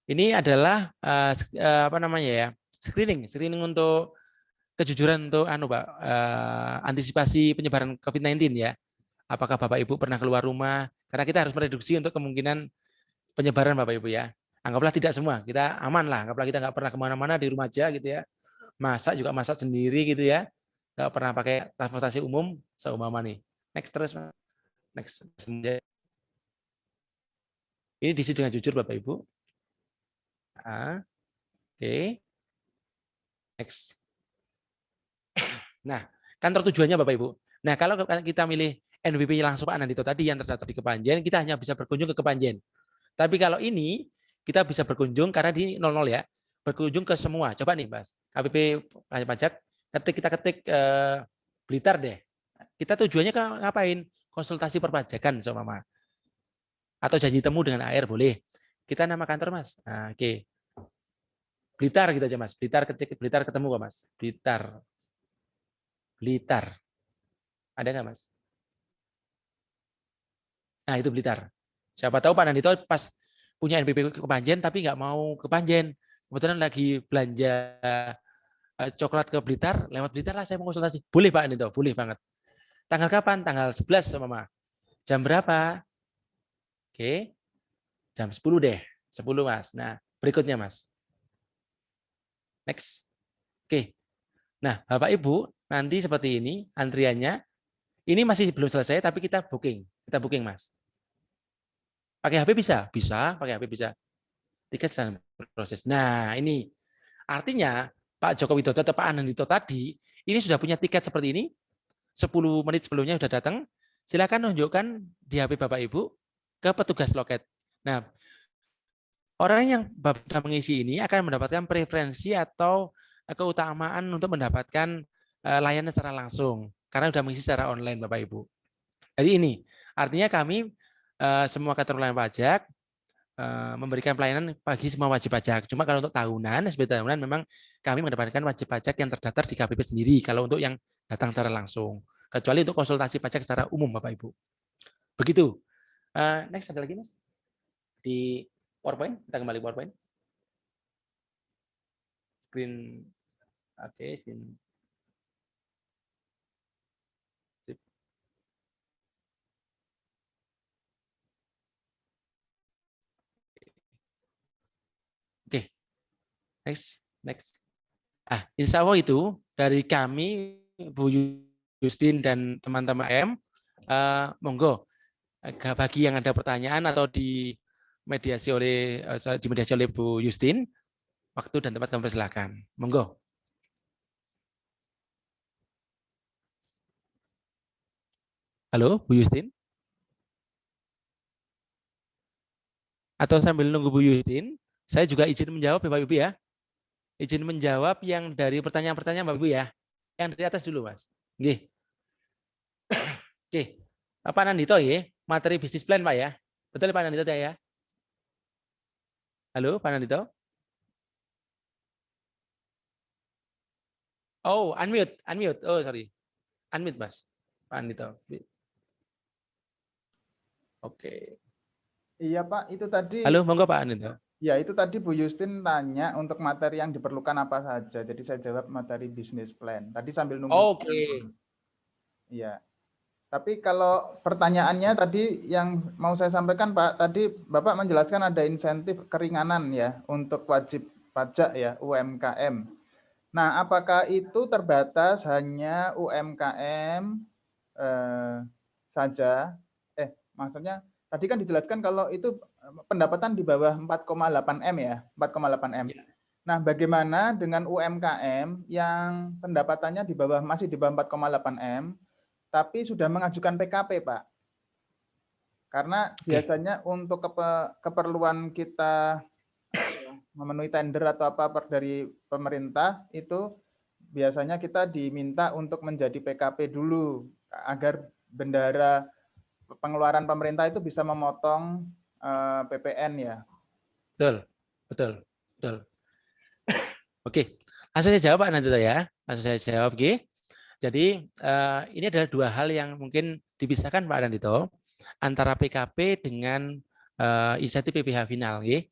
Ini adalah apa namanya ya? Screening untuk kejujuran untuk Pak, antisipasi penyebaran COVID-19 ya. Apakah Bapak Ibu pernah keluar rumah? Karena kita harus mereduksi untuk kemungkinan penyebaran Bapak Ibu ya. Anggaplah tidak semua, kita aman lah. Anggaplah kita nggak pernah kemana-mana di rumah aja gitu ya. Masak juga masak sendiri gitu ya. Nggak pernah pakai transportasi umum seumpama nih. Next terus. Next. Ini diisi dengan jujur Bapak Ibu. Oke. Next. Nah, kantor tujuannya Bapak Ibu. Nah, kalau kita milih NBWP langsung Pak Anandito tadi yang terdaftar di Kepanjen, kita hanya bisa berkunjung ke Kepanjen. Tapi kalau ini, kita bisa berkunjung karena di 00 ya, berkunjung ke semua. Coba nih, Mas, KPP pajak, kita ketik Blitar deh. Kita tujuannya ngapain? Konsultasi perpajakan, seumpama. Atau janji temu dengan AR, boleh. Kita nama kantor, Mas. Nah, oke. Blitar gitu aja, Mas. Blitar ketemu kok, Mas. Blitar. Ada nggak, Mas? Nah, itu Blitar. Siapa tahu Pak Nandito pas punya NBP ke Kepanjen, tapi nggak mau ke Kepanjen. Kebetulan lagi belanja coklat ke Blitar, lewat Blitar lah saya mau konsultasi. Boleh Pak Nandito, boleh banget. Tanggal kapan? Tanggal 11 sama Mama. Jam berapa? Oke. Jam 10 deh. 10 Mas. Nah, berikutnya Mas. Next. Oke. Nah, Bapak Ibu, nanti seperti ini antriannya. Ini masih belum selesai, tapi kita booking. Kita booking, Mas. Pakai HP bisa? Bisa, pakai HP bisa. Tiket sedang proses. Nah, ini artinya Pak Joko Widodo atau Pak Anandito tadi, ini sudah punya tiket seperti ini. 10 menit sebelumnya sudah datang. Silakan tunjukkan di HP Bapak Ibu ke petugas loket. Nah, orang yang sudah mengisi ini akan mendapatkan preferensi atau keutamaan untuk mendapatkan layanan secara langsung karena sudah mengisi secara online Bapak Ibu. Jadi ini artinya kami semua kantor pelayanan pajak memberikan pelayanan bagi semua wajib pajak. Cuma kalau untuk tahunan, SPT tahunan memang kami mendapatkan wajib pajak yang terdaftar di KPP sendiri. Kalau untuk yang datang secara langsung, kecuali untuk konsultasi pajak secara umum, Bapak Ibu. Begitu. Next ada lagi, Mas? Di PowerPoint, kita kembali PowerPoint. Screen, oke, screen. Sip. Oke, next. Insya Allah itu dari kami, Bu Justin dan teman-teman M, monggo bagi yang ada pertanyaan atau dimediasi oleh Bu Justin, waktu dan tempat kami persilakan. Monggo. Halo, Bu Justin? Atau sambil nunggu Bu Justin, saya juga izin menjawab ya Bapak Ibu ya. Izin menjawab yang dari pertanyaan-pertanyaan Bapak Ibu ya. Yang dari atas dulu, Mas. Nggih. Oke. Pak Nandito ya, materi bisnis plan Pak ya. Betul Pak Nandito ya? Halo, Pak Nandito? Oh, unmute. Oh, sorry. Unmute, Mas. Pak Nandito. Oke. Iya Pak, itu tadi. Halo, monggo Pak Nandito. Ya, itu tadi Bu Justin tanya untuk materi yang diperlukan apa saja. Jadi saya jawab materi bisnis plan. Tadi sambil nunggu. Oke. Iya. Tapi kalau pertanyaannya tadi yang mau saya sampaikan Pak, tadi Bapak menjelaskan ada insentif keringanan ya untuk wajib pajak ya UMKM. Nah, apakah itu terbatas hanya UMKM saja? Maksudnya tadi kan dijelaskan kalau itu pendapatan di bawah 4,8 M ya, 4,8 M. Nah, bagaimana dengan UMKM yang pendapatannya masih di bawah 4,8 M, tapi sudah mengajukan PKP, Pak? Karena biasanya untuk keperluan kita memenuhi tender atau apa dari pemerintah, itu biasanya kita diminta untuk menjadi PKP dulu, agar bendara pengeluaran pemerintah itu bisa memotong PPN ya. Betul. Oke, langsung saya jawab Pak Nandito ya. Langsung saya jawab, oke. Jadi ini adalah dua hal yang mungkin dipisahkan Pak Nandito antara PKP dengan insentif PPh final, oke.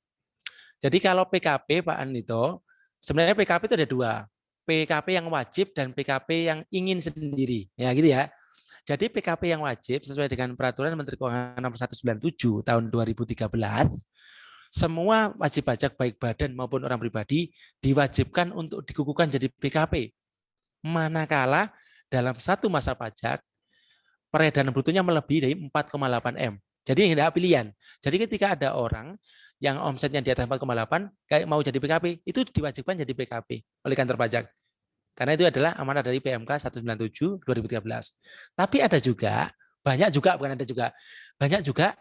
Jadi kalau PKP Pak Nandito, sebenarnya PKP itu ada dua. PKP yang wajib dan PKP yang ingin sendiri. Ya, gitu ya. Jadi PKP yang wajib sesuai dengan Peraturan Menteri Keuangan Nomor 197 Tahun 2013, semua wajib pajak baik badan maupun orang pribadi diwajibkan untuk dikukuhkan jadi PKP. Manakala dalam satu masa pajak peredaran brutonya melebihi dari 4,8 M. Jadi tidak pilihan. Jadi ketika ada orang yang omsetnya di atas 4,8 kayak mau jadi PKP, itu diwajibkan jadi PKP oleh kantor pajak. Karena itu adalah amanah dari PMK 197 2013. Tapi ada juga, banyak juga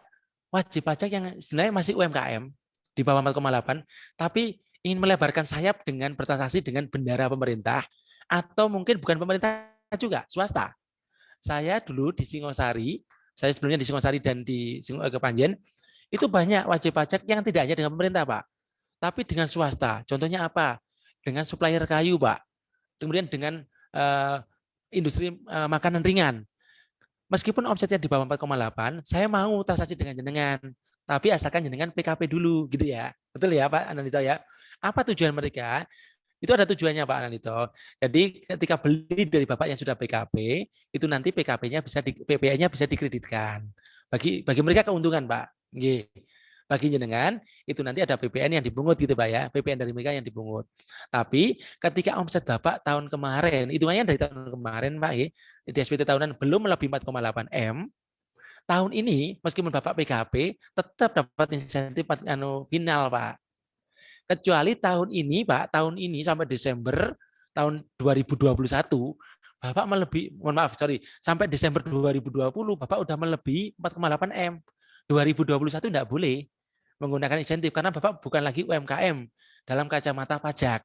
wajib pajak yang sebenarnya masih UMKM di bawah 4,8, tapi ingin melebarkan sayap dengan bertransaksi dengan bendara pemerintah atau mungkin bukan pemerintah juga, swasta. Saya dulu di Singosari, saya sebelumnya di Singosari dan di Kepanjen, itu banyak wajib pajak yang tidak hanya dengan pemerintah, Pak, tapi dengan swasta. Contohnya apa? Dengan supplier kayu, Pak. Kemudian dengan industri makanan ringan. Meskipun omsetnya di bawah 4,8, saya mau transaksi dengan jenengan, tapi asalkan jenengan PKP dulu, gitu ya. Betul ya, Pak Anandito ya? Apa tujuan mereka? Itu ada tujuannya, Pak Anandito. Jadi ketika beli dari Bapak yang sudah PKP, itu nanti PKP-nya PPN-nya bisa dikreditkan. Bagi mereka keuntungan, Pak. Nggih. Bagi jenengan itu nanti ada PPN yang dipungut gitu Pak ya, PPN dari mereka yang dipungut. Tapi ketika omset Bapak tahun kemarin, hitungannya dari tahun kemarin Pak ya, di SPT tahunan belum lebih 4,8 M, tahun ini meskipun Bapak PKP tetap dapat insentif final Pak. Kecuali tahun ini Pak, tahun ini sampai Desember tahun 2021 Bapak sampai Desember 2020 Bapak udah melebihi 4,8 M. 2021 tidak boleh menggunakan insentif karena Bapak bukan lagi UMKM dalam kacamata pajak.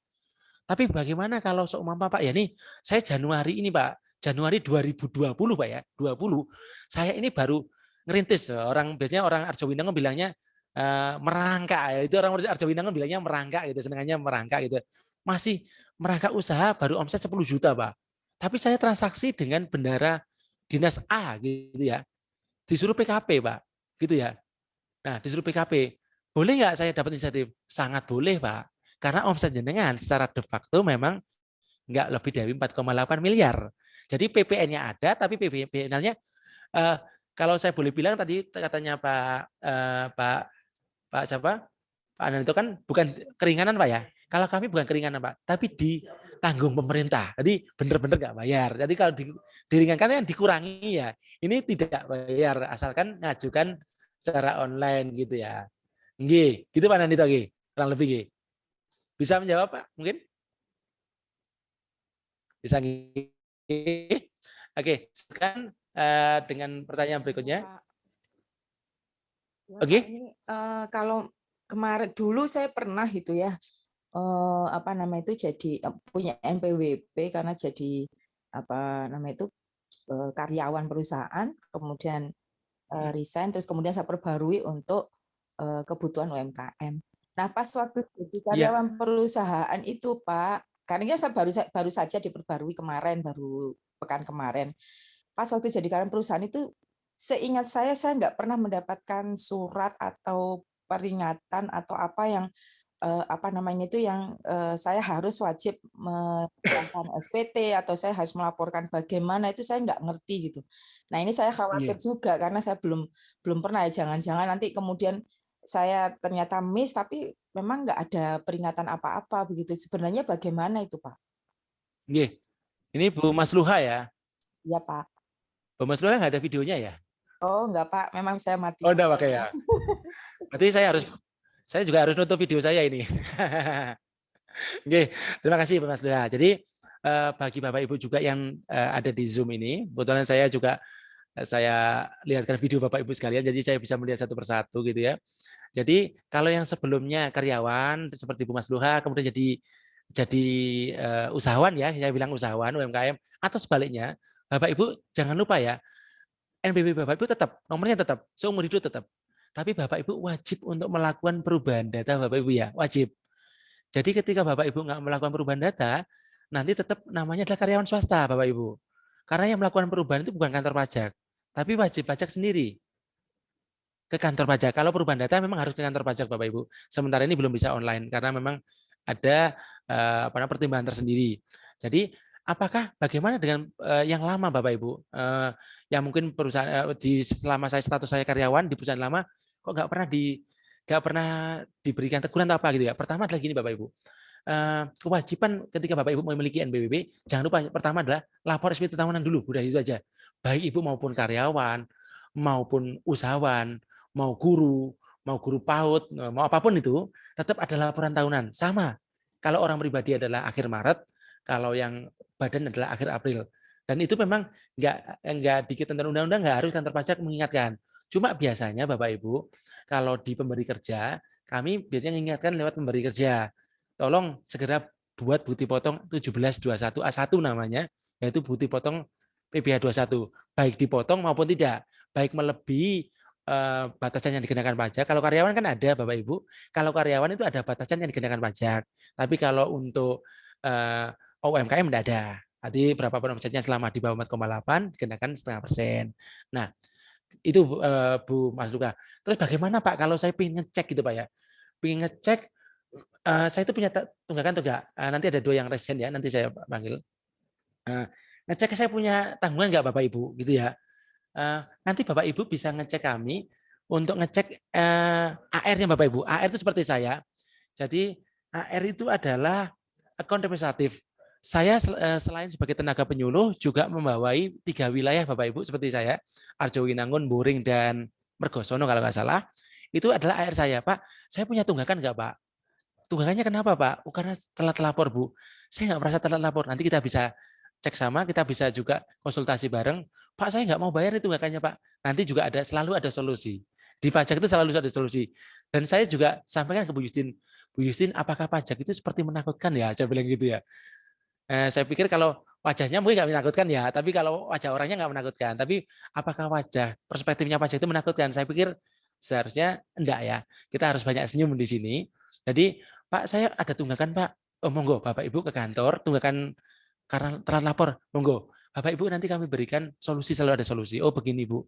Tapi bagaimana kalau seumpama Pak ya nih, saya Januari ini Pak, Januari 2020 Pak ya, 20. Saya ini baru ngerintis, biasanya orang Arjowinangun bilangnya merangkak, ya. Itu orang Arjawinangun bilangnya merangkak gitu, senengannya merangkak gitu. Masih merangkak usaha baru omset 10 juta, Pak. Tapi saya transaksi dengan bendara dinas A gitu ya. Disuruh PKP, Pak. Gitu ya. Nah, disuruh PKP. Boleh nggak saya dapat insentif? Sangat boleh, Pak. Karena omset jenengan secara de facto memang nggak lebih dari 4,8 miliar. Jadi PPN-nya ada, tapi PPN-nya kalau saya boleh bilang tadi katanya Pak siapa? Pak Anan itu kan bukan keringanan, Pak ya. Kalau kami bukan keringanan, Pak, tapi ditanggung pemerintah. Jadi benar-benar nggak bayar. Jadi kalau diringankan yang dikurangi ya. Ini tidak bayar asalkan ngajukan secara online gitu ya. Nggih, gitu Pak Nandito nggih. Kurang lebih nggih. Bisa menjawab, Pak? Mungkin? Bisa nggih. Oke, sekarang dengan pertanyaan berikutnya. Ya, Oke. Pak, ini kalau kemarin dulu saya pernah itu ya, apa nama itu jadi punya NPWP karena jadi apa nama itu karyawan perusahaan, kemudian resign, terus kemudian saya perbarui untuk kebutuhan UMKM. Nah, pas waktu jadi karyawan perusahaan itu, Pak, karena saya baru saja diperbarui kemarin, baru pekan kemarin. Pas waktu jadi karyawan perusahaan itu, seingat saya nggak pernah mendapatkan surat atau peringatan atau apa yang apa namanya itu yang saya harus wajib melakukan SPT atau saya harus melaporkan bagaimana itu saya nggak ngerti gitu. Nah ini saya khawatir juga karena saya belum pernah ya, jangan-jangan nanti kemudian saya ternyata miss tapi memang nggak ada peringatan apa-apa begitu. Sebenarnya bagaimana itu Pak? Nggih. Ini Bu Mas Luha ya? Iya Pak. Bu Mas Luha nggak ada videonya ya? Oh enggak Pak, memang saya mati. Oh enggak pakai ya? Berarti saya juga harus nutup video saya ini. Oke, terima kasih Pak Mas Luha. Jadi bagi Bapak Ibu juga yang ada di Zoom ini, kebetulan saya juga saya lihatkan video Bapak Ibu sekalian, jadi saya bisa melihat satu persatu gitu ya. Jadi kalau yang sebelumnya karyawan seperti Bu Mas Luha, kemudian jadi usahawan ya, saya bilang usahawan UMKM, atau sebaliknya, Bapak Ibu jangan lupa ya, NPWP Bapak Ibu tetap, nomornya tetap, seumur hidup tetap. Tapi Bapak Ibu wajib untuk melakukan perubahan data Bapak Ibu ya, wajib. Jadi ketika Bapak Ibu nggak melakukan perubahan data, nanti tetap namanya adalah karyawan swasta Bapak Ibu. Karena yang melakukan perubahan itu bukan kantor pajak, tapi wajib pajak sendiri ke kantor pajak. Kalau perubahan data memang harus ke kantor pajak Bapak Ibu. Sementara ini belum bisa online karena memang ada pertimbangan tersendiri. Jadi apakah bagaimana dengan yang lama Bapak Ibu? Yang mungkin perusahaan selama status saya karyawan di perusahaan lama kok nggak pernah diberikan teguran atau apa gitu ya. Pertama adalah gini Bapak Ibu. Kewajiban ketika Bapak Ibu memiliki NPWP, jangan lupa pertama adalah lapor SPT tahunan dulu, udah itu aja. Baik Ibu maupun karyawan, maupun usahawan, mau guru PAUD, mau apapun itu, tetap ada laporan tahunan. Sama. Kalau orang pribadi adalah akhir Maret, kalau yang badan adalah akhir April. Dan itu memang nggak di ketentuan undang-undang nggak harus kantor pajak mengingatkan. Cuma biasanya Bapak Ibu, kalau di pemberi kerja, kami biasanya mengingatkan lewat pemberi kerja. Tolong segera buat bukti potong 1721A1 namanya, yaitu bukti potong PPh 21, baik dipotong maupun tidak, baik melebihi batasan yang dikenakan pajak. Kalau karyawan kan ada Bapak Ibu, kalau karyawan itu ada batasan yang dikenakan pajak. Tapi kalau untuk UMKM tidak ada. Arti berapapun omsetnya selama di bawah 4,8 dikenakan 0,5%. Nah, itu Bu Mas Luka. Terus bagaimana Pak kalau saya ingin ngecek gitu Pak ya? Ingin ngecek saya itu punya tunggakan atau enggak? Nanti ada 2 yang resen ya, nanti saya panggil. Ngecek saya punya tanggungan enggak Bapak Ibu gitu ya. Nanti Bapak Ibu bisa ngecek kami untuk ngecek AR-nya Bapak Ibu. AR itu seperti saya. Jadi AR itu adalah akun representatif. Saya selain sebagai tenaga penyuluh juga membawai 3 wilayah Bapak Ibu seperti saya, Arjawinangun, Buring, dan Mergosono kalau nggak salah. Itu adalah AR saya, Pak. Saya punya tunggakan nggak Pak? Tunggakannya kenapa Pak? Karena telat lapor Bu. Saya nggak merasa telat lapor. Nanti kita bisa cek sama, kita bisa juga konsultasi bareng. Pak saya nggak mau bayar itu tunggakannya Pak. Nanti juga selalu ada solusi. Di pajak itu selalu ada solusi. Dan saya juga sampaikan ke Bu Justin, apakah pajak itu seperti menakutkan ya? Saya bilang gitu ya. Saya pikir kalau wajahnya mungkin nggak menakutkan ya, tapi kalau wajah orangnya nggak menakutkan. Tapi apakah perspektifnya pajak itu menakutkan? Saya pikir Seharusnya enggak ya. Kita harus banyak senyum di sini. Jadi, Pak, saya ada tunggakan, Pak. Oh, monggo, Bapak Ibu ke kantor, tunggakan karena telat lapor, monggo. Bapak Ibu nanti kami berikan solusi, selalu ada solusi. Oh, begini, Bu.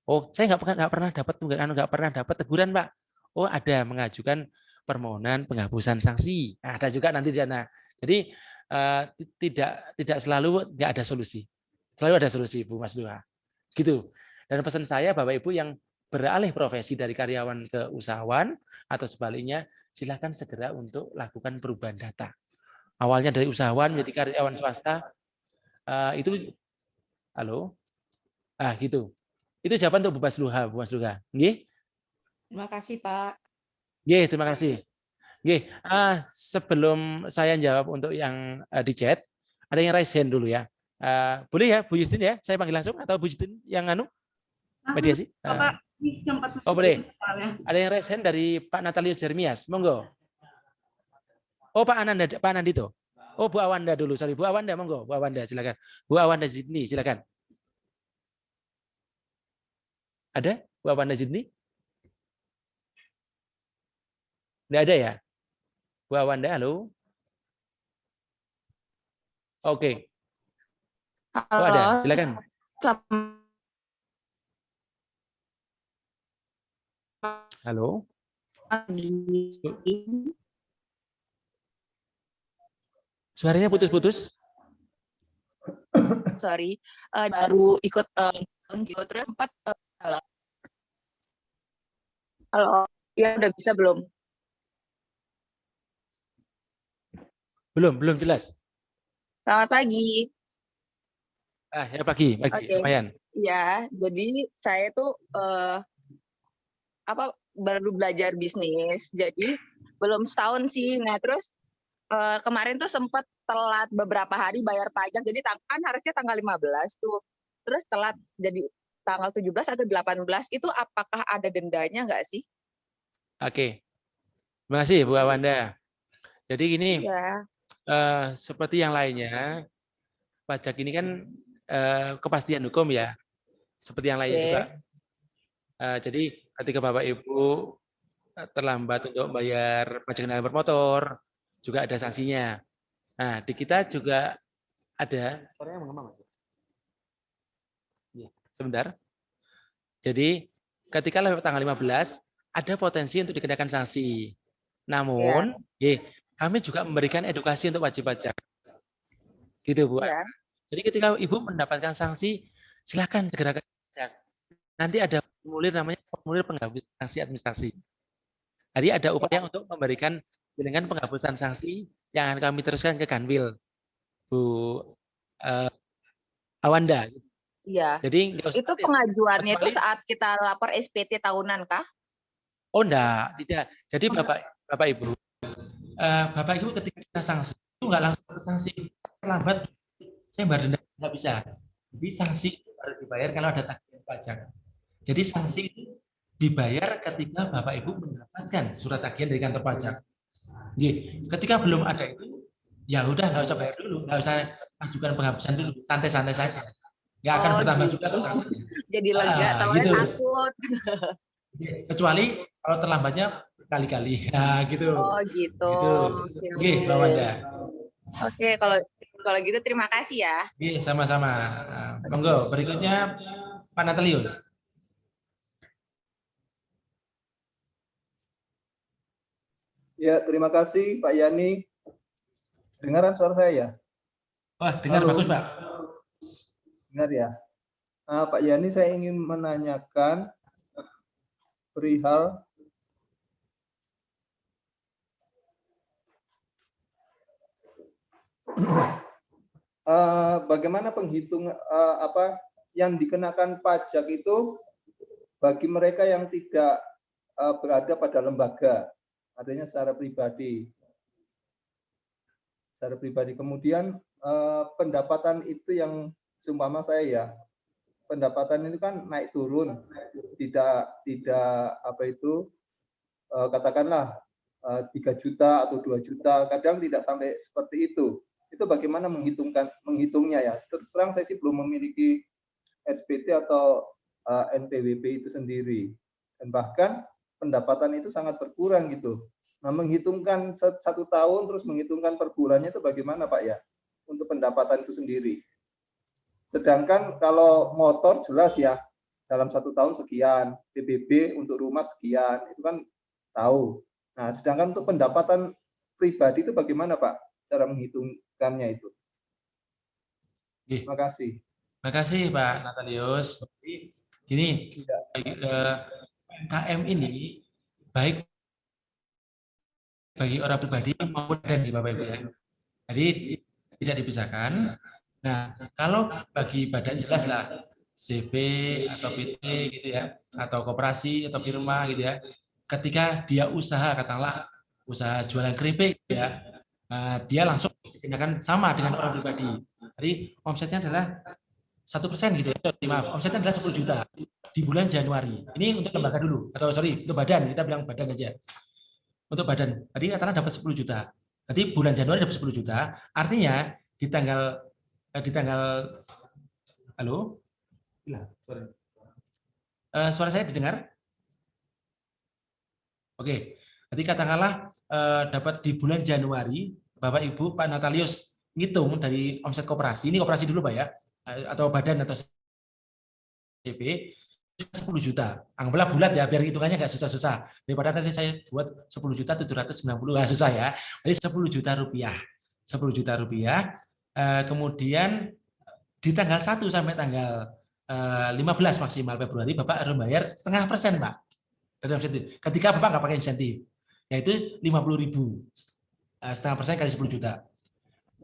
Oh, saya nggak pernah dapat tunggakan, nggak pernah dapat teguran, Pak. Oh, ada mengajukan permohonan penghapusan sanksi. Nah, ada juga nanti di sana. Jadi tidak selalu nggak ada solusi. Selalu ada solusi, Bu Mas Duha. Gitu. Dan pesan saya, Bapak Ibu yang beralih profesi dari karyawan ke usahawan atau sebaliknya, silakan segera untuk lakukan perubahan data. Awalnya dari usahawan menjadi karyawan swasta, itu, halo, gitu. Itu jawaban untuk Bu Mas Duha. Nggih? Terima kasih, Pak. Nggih, terima kasih. Nggih, sebelum saya jawab untuk yang di chat, ada yang raise hand dulu ya. Boleh ya, Bu Justin ya? Saya panggil langsung atau Bu Justin yang mediasi? Bapak, oh, boleh. Ada yang raise hand dari Pak Natalius Jeremias. Monggo. Oh, Pak Anandito. Oh, Bu Awanda dulu. Sorry, Bu Awanda, monggo. Bu Awanda, silakan. Bu Awanda Zidni, silakan. Ada? Bu Awanda Zidni? Tidak ada ya? Bu Awanda, halo? Oke. Oh, ada. Silakan. Halo? Suaranya putus-putus. Sorry, baru ikut terus 4. Halo, ya udah bisa belum? Belum jelas. Selamat pagi. Ya pagi, lumayan. Ya, jadi saya tuh baru belajar bisnis, jadi belum setahun sih. Nah, terus kemarin tuh sempat telat beberapa hari bayar pajak, jadi kan harusnya tanggal 15 tuh. Terus telat jadi tanggal 17 atau 18, itu apakah ada dendanya nggak sih? Oke. Terima kasih Bu Awanda. Jadi gini, Ya. seperti yang lainnya, pajak ini kan kepastian hukum ya, seperti yang lainnya juga. Jadi ketika Bapak Ibu terlambat untuk bayar pajak kendaraan bermotor, juga ada sanksinya. Nah, di kita juga ada, sebentar. Jadi ketika lewat tanggal 15, ada potensi untuk dikenakan sanksi. Namun, kami juga memberikan edukasi untuk wajib pajak. Gitu, Bu. Ya. Jadi ketika Ibu mendapatkan sanksi, silakan segera ke pajak. Nanti ada formulir namanya formulir penghapusan sanksi administrasi. Jadi ada upaya untuk memberikan dengan penghapusan sanksi yang akan kami teruskan ke Kanwil, Bu Awanda. Iya. Jadi itu pengajuannya itu saat kita lapor SPT tahunan kah? Oh, tidak. Jadi Bapak Ibu, ketika kita sanksi itu nggak langsung sanksi terlambat, saya bayar denda nggak bisa. Jadi sanksi itu harus dibayar kalau ada tagihan pajak. Jadi sanksi itu dibayar ketika Bapak Ibu mendapatkan surat tagihan dari kantor pajak. Jadi, ketika belum ada itu, ya udah nggak usah bayar dulu, nggak usah ajukan penghapusan dulu, santai-santai saja. Nggak akan bertambah juga tuh sanksinya. Jadi lega, gitu. Takut. Kecuali kalau terlambatnya berkali-kali, ya gitu. Oh gitu. Oke, Mbak Wanda. Oke, kalau gitu terima kasih ya. Oke, sama-sama. Monggo, berikutnya Pak Natalius. Ya, terima kasih Pak Yani. Dengaran suara saya ya? Wah, dengar. Halo. Bagus, Pak. Dengar ya. Pak Yani, saya ingin menanyakan perihal bagaimana penghitung yang dikenakan pajak itu bagi mereka yang tidak berada pada lembaga, artinya secara pribadi. Kemudian pendapatan itu yang seumpama saya ya, pendapatan itu kan naik turun, tidak katakanlah 3 juta atau 2 juta, kadang tidak sampai seperti itu. Itu bagaimana menghitungnya ya? Terus terang saya sih belum memiliki SPT atau NPWP itu sendiri. dan bahkan pendapatan itu sangat berkurang gitu. Nah, menghitungkan 1 tahun terus menghitungkan per bulannya itu bagaimana Pak ya untuk pendapatan itu sendiri. Sedangkan kalau motor jelas ya dalam 1 tahun sekian, PBB untuk rumah sekian, itu kan tahu. Nah, sedangkan untuk pendapatan pribadi itu bagaimana Pak cara menghitungkannya itu? Terima kasih. Terima kasih Pak Natalius. Jadi gini, UMKM ini baik bagi orang pribadi maupun dari Bapak Ibu ya. Jadi tidak dipisahkan. Nah, kalau bagi badan jelas lah CV atau PT gitu ya, atau koperasi atau firma gitu ya. Ketika dia usaha katakanlah usaha jualan keripik ya, dia langsung dikenakan sama dengan orang pribadi. Jadi omsetnya adalah 1% gitu ya. Maaf, omsetnya adalah 10 juta di bulan Januari. Ini untuk lembaga dulu atau sorry untuk badan, kita bilang badan aja. Untuk badan, tadi katakan dapat 10 juta. Nanti bulan Januari dapat 10 juta, artinya di tanggal halo? Suara saya didengar? Oke. Nanti katakanlah dapat di bulan Januari, Bapak Ibu Pak Natalius ngitung dari omset koperasi, ini koperasi dulu Pak ya, atau badan atau CP 10 juta. Anggaplah bulat ya, biar hitungannya nggak susah-susah. Daripada nanti saya buat 10 juta 790, nggak susah ya. Jadi 10 juta rupiah. 10 juta rupiah. Kemudian di tanggal 1 sampai tanggal 15 maksimal Februari, Bapak harus bayar 0,5%, Pak. Ketika Bapak nggak pakai insentif, yaitu 50.000. 0,5% kali 10 juta.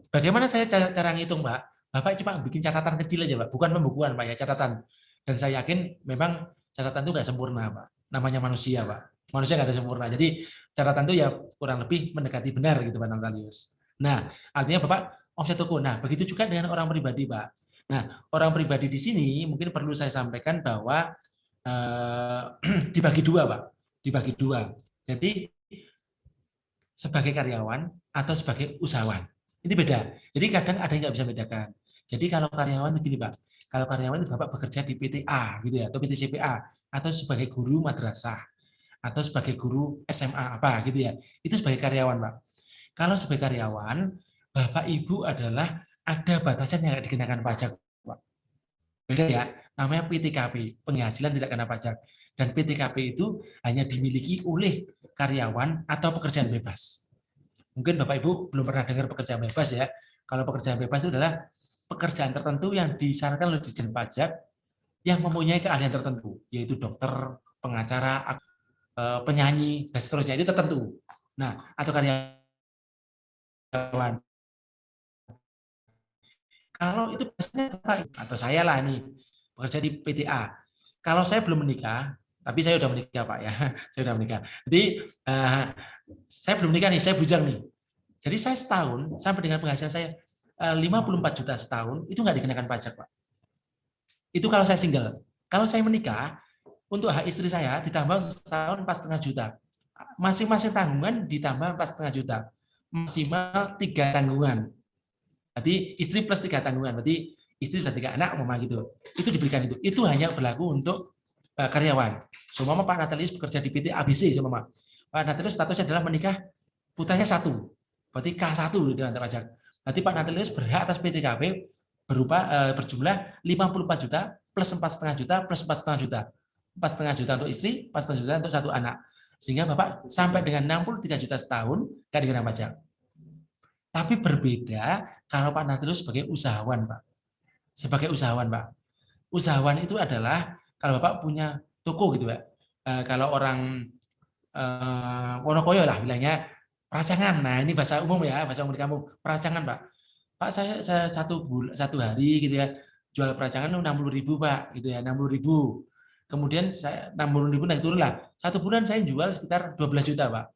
Bagaimana saya cara ngitung, Pak? Bapak cuma bikin catatan kecil aja, Pak. Bukan pembukuan, Pak ya, catatan. Dan saya yakin memang catatan itu nggak sempurna, Pak. Namanya manusia, Pak. Manusia nggak ada sempurna. Jadi catatan itu ya kurang lebih mendekati benar gitu, Pak Natalius. Nah, artinya Bapak omset toko. Nah, begitu juga dengan orang pribadi, Pak. Nah, orang pribadi di sini mungkin perlu saya sampaikan bahwa dibagi dua, Pak. Dibagi dua. Jadi sebagai karyawan atau sebagai usahawan. Ini beda. Jadi kadang ada yang nggak bisa bedakan. Jadi kalau karyawan begini Pak, kalau karyawan itu Bapak bekerja di PTA gitu ya, atau PT CPA, atau sebagai guru madrasah, atau sebagai guru SMA apa gitu ya, itu sebagai karyawan Pak. Kalau sebagai karyawan, Bapak Ibu adalah ada batasan yang nggak dikenakan pajak Pak. Beda ya, namanya PTKP, penghasilan tidak kena pajak. Dan PTKP itu hanya dimiliki oleh karyawan atau pekerjaan bebas. Mungkin Bapak Ibu belum pernah dengar pekerjaan bebas ya. Kalau pekerjaan bebas itu adalah pekerjaan tertentu yang disyaratkan oleh Ditjen Pajak yang mempunyai keahlian tertentu, yaitu dokter, pengacara, penyanyi, dan seterusnya. Itu tertentu. Nah, atau karyawan. Kalau itu biasanya atau saya lah nih, bekerja di PTA. Kalau saya belum menikah, tapi saya sudah menikah Pak ya, saya sudah menikah. Jadi saya belum menikah nih, saya bujang nih. Jadi saya setahun sampai dengan penghasilan saya 54 juta setahun itu nggak dikenakan pajak Pak. Itu kalau saya single. Kalau saya menikah, untuk hak istri saya ditambah setahun 4,5 juta. Masing-masing tanggungan ditambah 4,5 juta. Maksimal 3 tanggungan. Berarti istri plus 3 tanggungan. Berarti istri dan 3 anak mama gitu. Itu diberikan itu. Itu hanya berlaku untuk karyawan. Seumpama Pak Natalius bekerja di PT ABC seumpama. Pak Natalius statusnya adalah menikah putranya 1. Berarti K1 dengan pajak. Nanti Pak Natalius berhak atas PTKP berupa berjumlah 54 juta plus 4,5 juta plus 4,5 juta. 4,5 juta untuk istri, 4,5 juta untuk 1 anak. Sehingga Bapak sampai dengan 63 juta setahun nggak dikenakan pajak. Tapi berbeda kalau Pak Natalius sebagai usahawan, Pak. Sebagai usahawan, Pak. Usahawan itu adalah kalau Bapak punya toko gitu, Pak. Kalau orang Wonokoyo lah bilangnya peracangan. Nah, ini bahasa umum ya, bahasa umum di kampung. Peracangan, Pak. Pak, saya satu hari gitu ya, jual peracangan 60.000, Pak, gitu ya, 60.000. Kemudian saya 60.000 naik turun lah. 1 bulan saya jual sekitar 12 juta, Pak.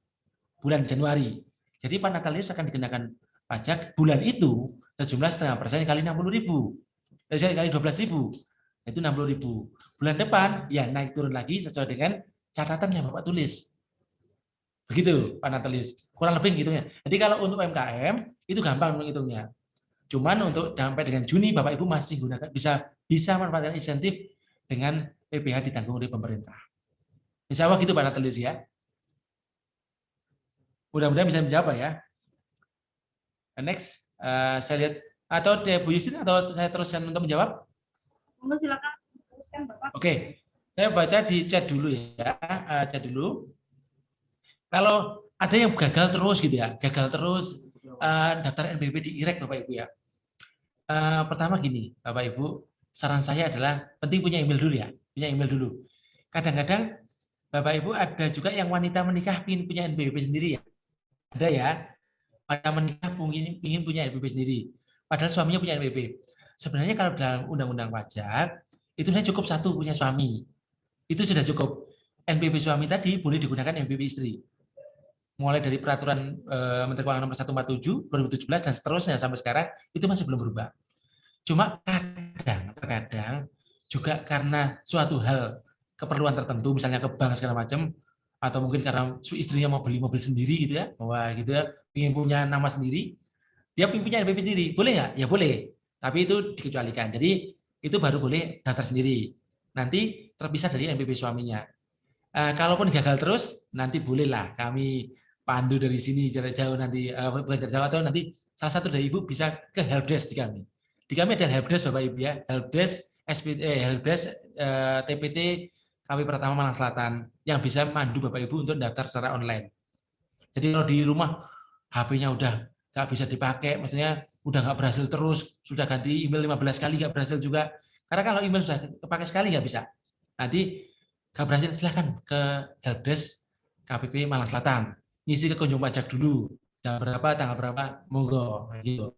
Bulan Januari. Jadi Pak Natalius akan dikenakan pajak bulan itu sejumlah 0,5% kali 60.000. Kali 12.000. Itu 60.000. Bulan depan ya naik turun lagi sesuai dengan catatan yang Bapak tulis. Begitu Pak Natalius, kurang lebih ngitungnya. Jadi kalau untuk UMKM itu gampang menghitungnya. Cuman untuk sampai dengan Juni Bapak Ibu masih gunakan bisa manfaatkan insentif dengan PPh ditanggung oleh pemerintah. Insya Allah gitu Pak Natalis ya. Mudah-mudahan bisa menjawab ya. Next, saya lihat atau Bu Yustin atau saya teruskan untuk menjawab? Monggo silakan teruskan Bapak. Oke, saya baca di chat dulu ya, chat dulu. Kalau ada yang gagal terus gitu ya, gagal terus daftar NPWP di IREK Bapak Ibu ya. Pertama gini, Bapak Ibu, saran saya adalah penting punya email dulu ya, punya email dulu. Kadang-kadang Bapak Ibu ada juga yang wanita menikah ingin punya NPWP sendiri ya. Ada ya, wanita menikah ingin punya NPWP sendiri. Padahal suaminya punya NPWP. Sebenarnya kalau dalam undang-undang pajak, itu sudah cukup satu punya suami. Itu sudah cukup. NPWP suami tadi boleh digunakan NPWP istri. Mulai dari peraturan Menteri Keuangan nomor 147 2017 dan seterusnya sampai sekarang itu masih belum berubah. Cuma terkadang juga karena suatu hal keperluan tertentu, misalnya ke bank segala macam, atau mungkin karena istrinya mau beli mobil sendiri gitu ya, wah gitu ya, ingin punya nama sendiri, dia punya NPWP sendiri, boleh nggak? Ya boleh, tapi itu dikecualikan. Jadi itu baru boleh daftar sendiri. Nanti terpisah dari NPWP suaminya. Kalaupun gagal terus, nanti bolehlah kami pandu dari sini jarak jauh nanti bukan jarak jauh, atau nanti salah satu dari ibu bisa ke helpdesk di kami. Di kami ada helpdesk Bapak Ibu ya, helpdesk TPT KW Pratama Malang Selatan yang bisa mandu Bapak Ibu untuk daftar secara online. Jadi kalau di rumah HP-nya udah nggak bisa dipakai, maksudnya udah nggak berhasil terus, sudah ganti email 15 kali nggak berhasil juga. Karena kalau email sudah kepakai sekali nggak bisa. Nanti nggak berhasil silahkan ke helpdesk KPP Malang Selatan. Ngisi ke kunjung pajak dulu. Jam berapa, tanggal berapa, monggo. Gitu.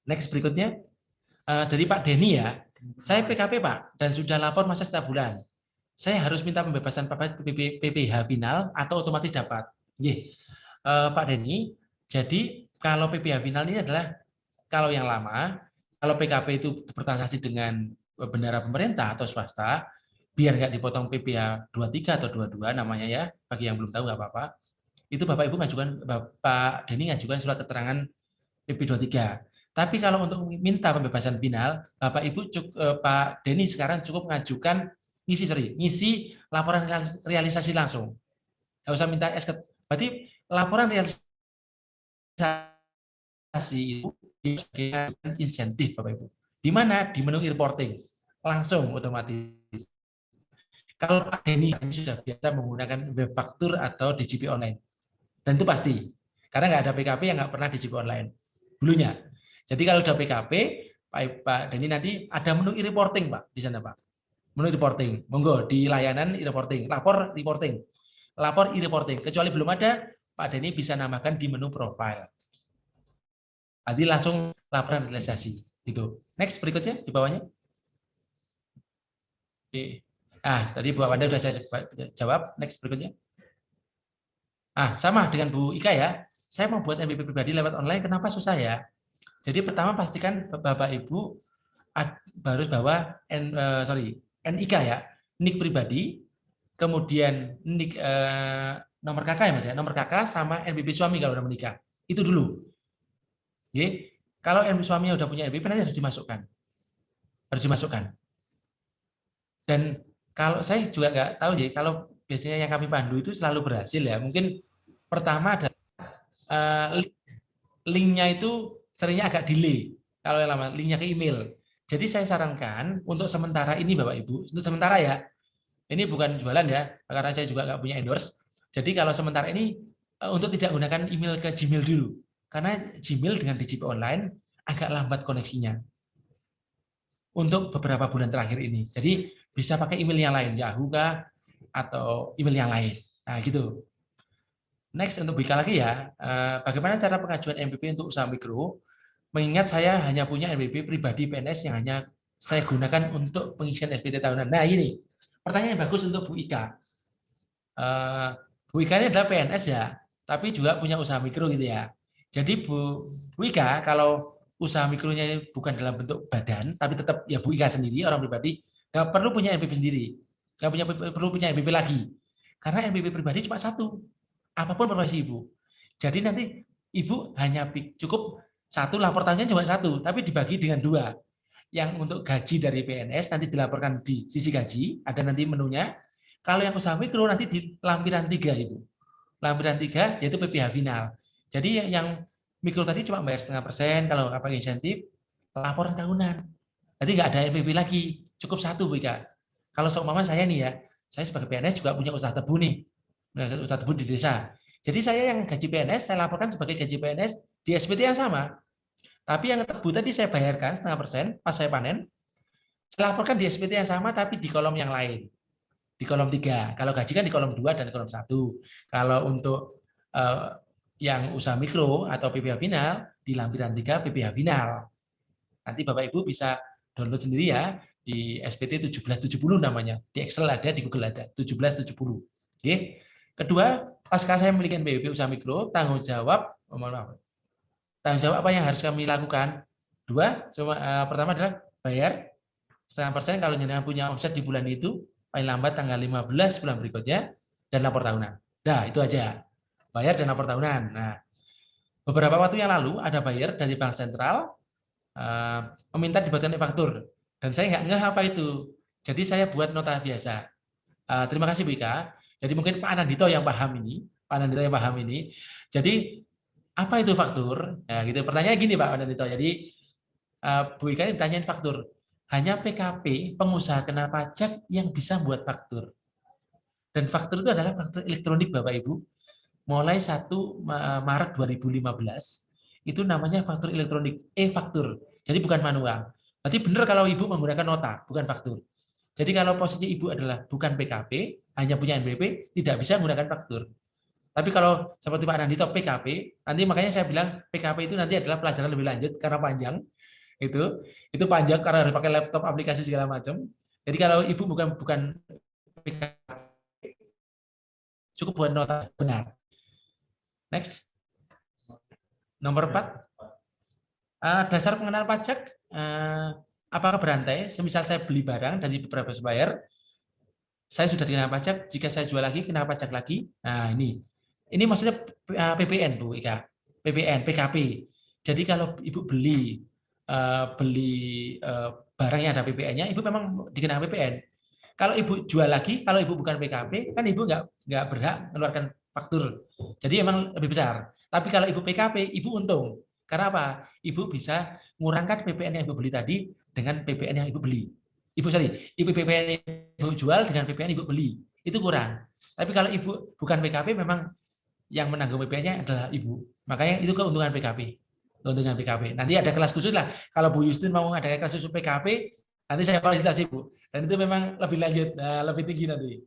Next berikutnya, dari Pak Denny ya. Saya PKP Pak, dan sudah lapor masa setiap bulan. Saya harus minta pembebasan PPh final atau otomatis dapat. Pak Denny, jadi kalau PPh final ini adalah kalau yang lama, kalau PKP itu bertransaksi dengan bendara pemerintah atau swasta, biar nggak dipotong PPh 23 atau 22 namanya ya, bagi yang belum tahu nggak apa-apa. Itu Bapak Ibu ngajukan, Bapak Denny ngajukan surat keterangan PP 23. Tapi kalau untuk minta pembebasan final, Bapak Ibu Pak Denny sekarang cukup ngajukan ngisi laporan realisasi langsung. Nggak usah minta SK. Berarti laporan realisasi itu sebagai insentif Bapak Ibu. Di mana? Di menu e-reporting. Langsung otomatis. Kalau Pak Denny ini sudah biasa menggunakan web faktur atau DJP online. Dan itu pasti. Karena nggak ada PKP yang nggak pernah DJP online. Dulunya. Jadi kalau udah PKP, Pak Denny nanti ada menu e-reporting Pak. Di sana Pak. Menu e-reporting. Monggo di layanan e-reporting. Lapor reporting. Lapor e-reporting. Kecuali belum ada, Pak Denny bisa nambahkan di menu profile. Nanti langsung laporan realisasi. Itu. Next berikutnya di bawahnya. Tadi Bu Wanda sudah saya jawab. Next berikutnya. Sama dengan Bu Ika ya. Saya mau buat NPWP pribadi lewat online. Kenapa susah ya? Jadi pertama pastikan Bapak Ibu harus bawa NIK ya, NIK pribadi, kemudian NIK nomor KK ya Mas ya, nomor KK sama NPWP suami kalau udah menikah. Itu dulu. Oke. Kalau NPWP suaminya udah punya NPWP nanti harus dimasukkan. Dan kalau saya juga nggak tahu ya, kalau biasanya yang kami pandu itu selalu berhasil ya. Mungkin pertama ada linknya itu seringnya agak delay kalau yang lama, linknya ke email. Jadi saya sarankan untuk sementara ini Bapak Ibu, untuk sementara ya, ini bukan jualan ya, karena saya juga nggak punya endorse. Jadi kalau sementara ini untuk tidak gunakan email ke Gmail dulu, karena Gmail dengan DJP online agak lambat koneksinya untuk beberapa bulan terakhir ini. Jadi bisa pakai email yang lain, Yahoo kah, atau email yang lain. Nah gitu. Next untuk Bika lagi ya, bagaimana cara pengajuan NPWP untuk usaha mikro? Mengingat saya hanya punya NPWP pribadi PNS yang hanya saya gunakan untuk pengisian SPT tahunan. Nah ini, pertanyaan yang bagus untuk Bu Ika. Bu Ika ini adalah PNS ya, tapi juga punya usaha mikro gitu ya. Jadi Bu Ika kalau usaha mikronya bukan dalam bentuk badan, tapi tetap ya Bu Ika sendiri, orang pribadi, nggak perlu punya NPWP sendiri. Nggak perlu punya NPWP lagi. Karena NPWP pribadi cuma satu. Apapun profesi Ibu. Jadi nanti Ibu hanya cukup satu, lapor tahunan cuma satu, tapi dibagi dengan dua. Yang untuk gaji dari PNS nanti dilaporkan di sisi gaji, ada nanti menunya. Kalau yang usaha mikro nanti di lampiran 3, Ibu. Lampiran 3 yaitu PPh final. Jadi yang mikro tadi cuma bayar 0,5%, kalau nggak pakai insentif, laporan tahunan. Nanti nggak ada NPWP lagi, cukup 1, Bu Ika. Kalau seumpama saya nih ya, saya sebagai PNS juga punya usaha tebu nih, usaha tebu di desa. Jadi saya yang gaji PNS, saya laporkan sebagai gaji PNS di SPT yang sama. Tapi yang tebu tadi saya bayarkan 0,5% pas saya panen, saya laporkan di SPT yang sama tapi di kolom yang lain. Di kolom 3. Kalau gaji kan di kolom 2 dan kolom 1. Kalau untuk yang usaha mikro atau PPh final, di lampiran 3 PPh final. Nanti Bapak Ibu bisa download sendiri ya, di SPT 1770 namanya. Di Excel ada, di Google ada, 1770. Oke. Kedua, pasca saya memiliki NPWP usaha mikro, tanggung jawab apa yang harus kami lakukan? Dua, pertama adalah bayar 0,5% kalau jenengan punya omset di bulan itu, paling lambat tanggal 15 bulan berikutnya, dan lapor tahunan. Nah, itu aja. Bayar dan lapor tahunan. Nah, beberapa waktu yang lalu ada buyer dari Bank Sentral meminta dibuatkan e-faktur. Dan saya nggak ngeh apa itu. Jadi saya buat nota biasa. Terima kasih Bu Ika. Jadi mungkin Pak Anandito yang paham ini. Jadi apa itu faktur? Nah, gitu. Pertanyaannya gini Pak Anandito. Jadi Bu Ika ditanyain faktur. Hanya PKP, pengusaha kena pajak yang bisa buat faktur. Dan faktur itu adalah faktur elektronik Bapak Ibu. Mulai 1 Maret 2015, itu namanya faktur elektronik, e-faktur. Jadi bukan manual. Berarti benar kalau Ibu menggunakan nota, bukan faktur. Jadi kalau posisi Ibu adalah bukan PKP, hanya punya NPWP, tidak bisa menggunakan faktur. Tapi kalau seperti Pak Nandito PKP, nanti makanya saya bilang PKP itu nanti adalah pelajaran lebih lanjut karena panjang. Itu panjang karena harus pakai laptop, aplikasi segala macam. Jadi kalau Ibu bukan PKP, cukup buat nota benar. Next. Nomor 4. Dasar pengenaan pajak apakah berantai? Semisal saya beli barang dari beberapa supplier, saya sudah dikenakan pajak, jika saya jual lagi kena pajak lagi. Nah, ini maksudnya PPN Bu Ika. PPN, PKP. Jadi kalau Ibu beli barang yang ada PPN-nya, Ibu memang dikenakan PPN. Kalau Ibu jual lagi, kalau Ibu bukan PKP, kan Ibu nggak berhak mengeluarkan faktur. Jadi emang lebih besar. Tapi kalau Ibu PKP, Ibu untung. Karena apa? Ibu bisa ngurangkan PPN yang Ibu beli tadi dengan PPN yang Ibu beli. Ibu PPN yang Ibu jual dengan PPN Ibu beli. Itu kurang. Tapi kalau Ibu bukan PKP, memang yang menanggung PPN-nya adalah Ibu. Makanya itu keuntungan PKP. Keuntungan PKP. Nanti ada kelas khusus lah. Kalau Bu Justin mau ada kelas khusus PKP, nanti saya fasilitasi Bu. Dan itu memang lebih lanjut, lebih tinggi nanti.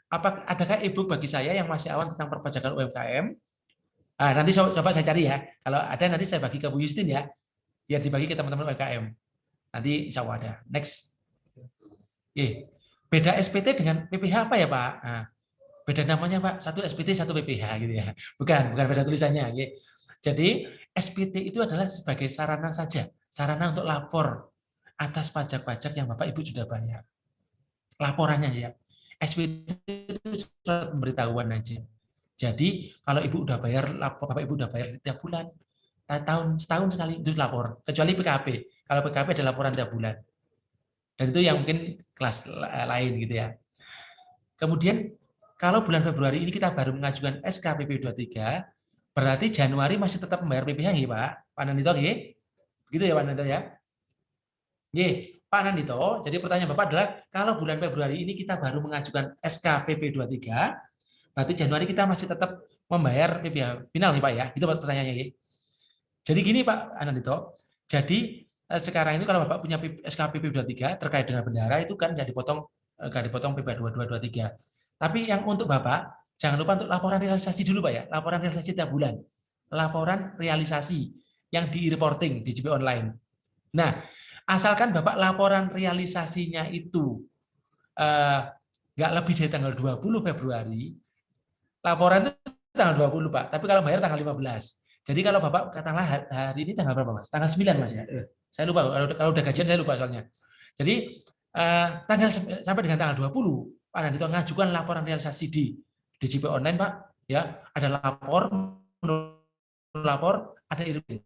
Adakah e-book bagi saya yang masih awam tentang perpajakan UMKM? Nanti coba saya cari ya. Kalau ada nanti saya bagi ke Bu Justin ya. Biar dibagi ke teman-teman UMKM. Nanti insya Allah ada. Next. Beda SPT dengan PPh apa ya Pak? Beda namanya Pak. Satu SPT, satu PPh gitu ya. Bukan beda tulisannya. Jadi SPT itu adalah sebagai sarana saja. Sarana untuk lapor atas pajak-pajak yang Bapak Ibu sudah bayar. Laporannya ya. SPT itu surat pemberitahuan aja. Jadi kalau Ibu udah bayar, Bapak Ibu udah bayar setiap bulan, setahun sekali itu lapor. Kecuali PKP. Kalau PKP ada laporan tiap bulan. Dan itu yang mungkin kelas lain gitu ya. Kemudian kalau bulan Februari ini kita baru mengajukan SKPP 23, berarti Januari masih tetap membayar PPh ya Pak Nandito ya? Begitu ya Pak Nandito ya? Pak Nandito, jadi pertanyaan Bapak adalah kalau bulan Februari ini kita baru mengajukan SKPP 23, berarti Januari kita masih tetap membayar PPh final nih Pak ya? Itu pertanyaannya ya. Jadi gini Pak Nandito, jadi sekarang itu kalau Bapak punya SKPP 23 terkait dengan bendahara itu kan nggak dipotong PPh 2223. Tapi yang untuk Bapak jangan lupa untuk laporan realisasi dulu Pak ya, laporan realisasi tiap bulan. Laporan realisasi yang di-reporting di JP Online. Nah, asalkan Bapak laporan realisasinya itu nggak lebih dari tanggal 20 Februari, laporan itu tanggal 20 Pak, tapi kalau bayar tanggal 15. Jadi kalau Bapak katakanlah hari ini tanggal berapa Mas? Tanggal 9 Mas ya? Saya lupa, kalau udah gajian saya lupa soalnya. Jadi sampai dengan tanggal 20, Pak Nandito ngajukan laporan realisasi di JP Online Pak, ya ada lapor, ada iring,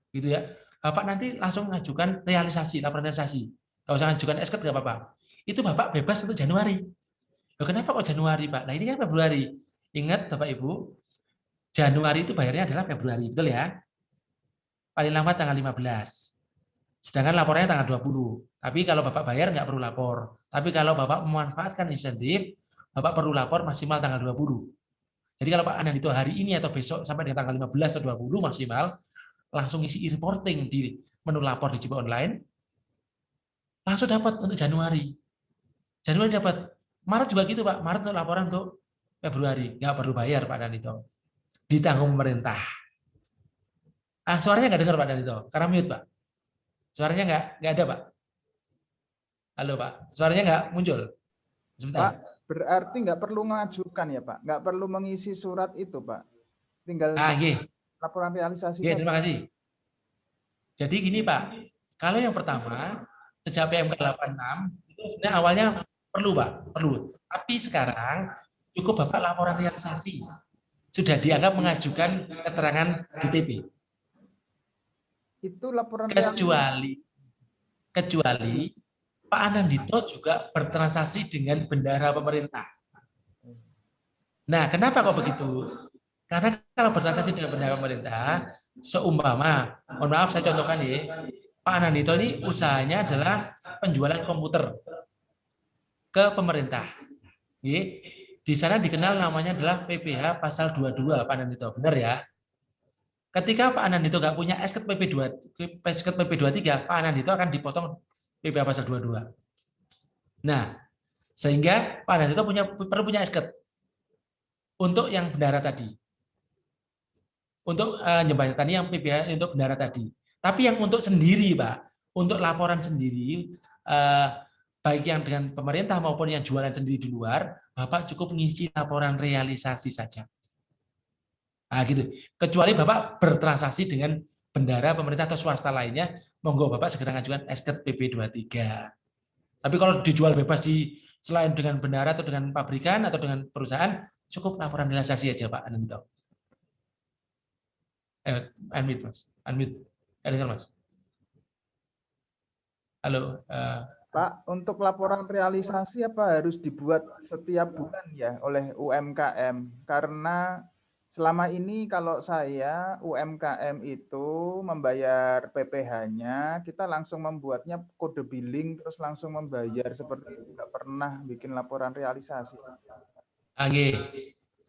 gitu ya. Bapak nanti langsung ngajukan laporan realisasi. Kalau usah ngajukan SK nggak apa-apa. Itu Bapak bebas untuk Januari. Loh, kenapa kok Januari, Pak? Nah, ini kan Februari. Ingat, Bapak Ibu, Januari itu bayarnya adalah Februari, betul ya? Paling lambat tanggal 15. Sedangkan laporannya tanggal 20. Tapi kalau Bapak bayar nggak perlu lapor. Tapi kalau Bapak memanfaatkan insentif, Bapak perlu lapor maksimal tanggal 20. Jadi kalau Pak Anandito hari ini atau besok sampai dengan tanggal 15 atau 20 maksimal, langsung isi e-reporting di menu lapor di JP Online, langsung dapat untuk Januari. Januari dapat. Maret juga gitu, Pak. Maret untuk laporan untuk Februari. Nggak perlu bayar, Pak Anandito. Ditanggung pemerintah. Suaranya nggak dengar, Pak Anandito. Karena mute, Pak. Suaranya nggak ada, Pak. Halo, Pak. Suaranya nggak muncul. Sebentar. Pak, berarti nggak perlu mengajukan ya, Pak? Nggak perlu mengisi surat itu, Pak? Tinggal laporan realisasi. Terima kasih. Jadi gini, Pak. Kalau yang pertama, sejak PMK 86, itu sebenarnya awalnya perlu, Pak. Perlu. Tapi sekarang cukup Bapak laporan realisasi. Sudah dianggap mengajukan keterangan DTP. Itu laporan kecuali Pak Anandito juga bertransaksi dengan bendahara pemerintah. Nah, kenapa kok begitu? Karena kalau bertransaksi dengan bendahara pemerintah, seumpama, mohon maaf saya contohkan ya, Pak Anandito ini usahanya adalah penjualan komputer ke pemerintah. Di sana dikenal namanya adalah PPh pasal 22, Pak Anandito, benar ya? Ketika Pak Anandito nggak punya SKT PP23, Pak Anandito akan dipotong PPh pasal 22. Nah, sehingga Pak Anandito perlu punya SKT untuk yang bendahara tadi. Untuk jembatannya yang PPh untuk bendahara tadi. Tapi yang untuk sendiri, Pak, untuk laporan sendiri, baik yang dengan pemerintah maupun yang jualan sendiri di luar, Bapak cukup mengisi laporan realisasi saja. Nah, gitu. Kecuali Bapak bertransaksi dengan bendahara pemerintah atau swasta lainnya, monggo Bapak segera mengajukan SKT PP23. Tapi kalau dijual bebas selain dengan bendahara atau dengan pabrikan atau dengan perusahaan, cukup laporan realisasi aja, Pak Anandito. Unmute, Mas. Unmute. Dengar, Mas. Halo. Pak, untuk laporan realisasi apa harus dibuat setiap bulan ya oleh UMKM? Karena selama ini kalau saya UMKM itu membayar PPh-nya, kita langsung membuatnya kode billing terus langsung membayar, seperti itu, nggak pernah bikin laporan realisasi. Oke.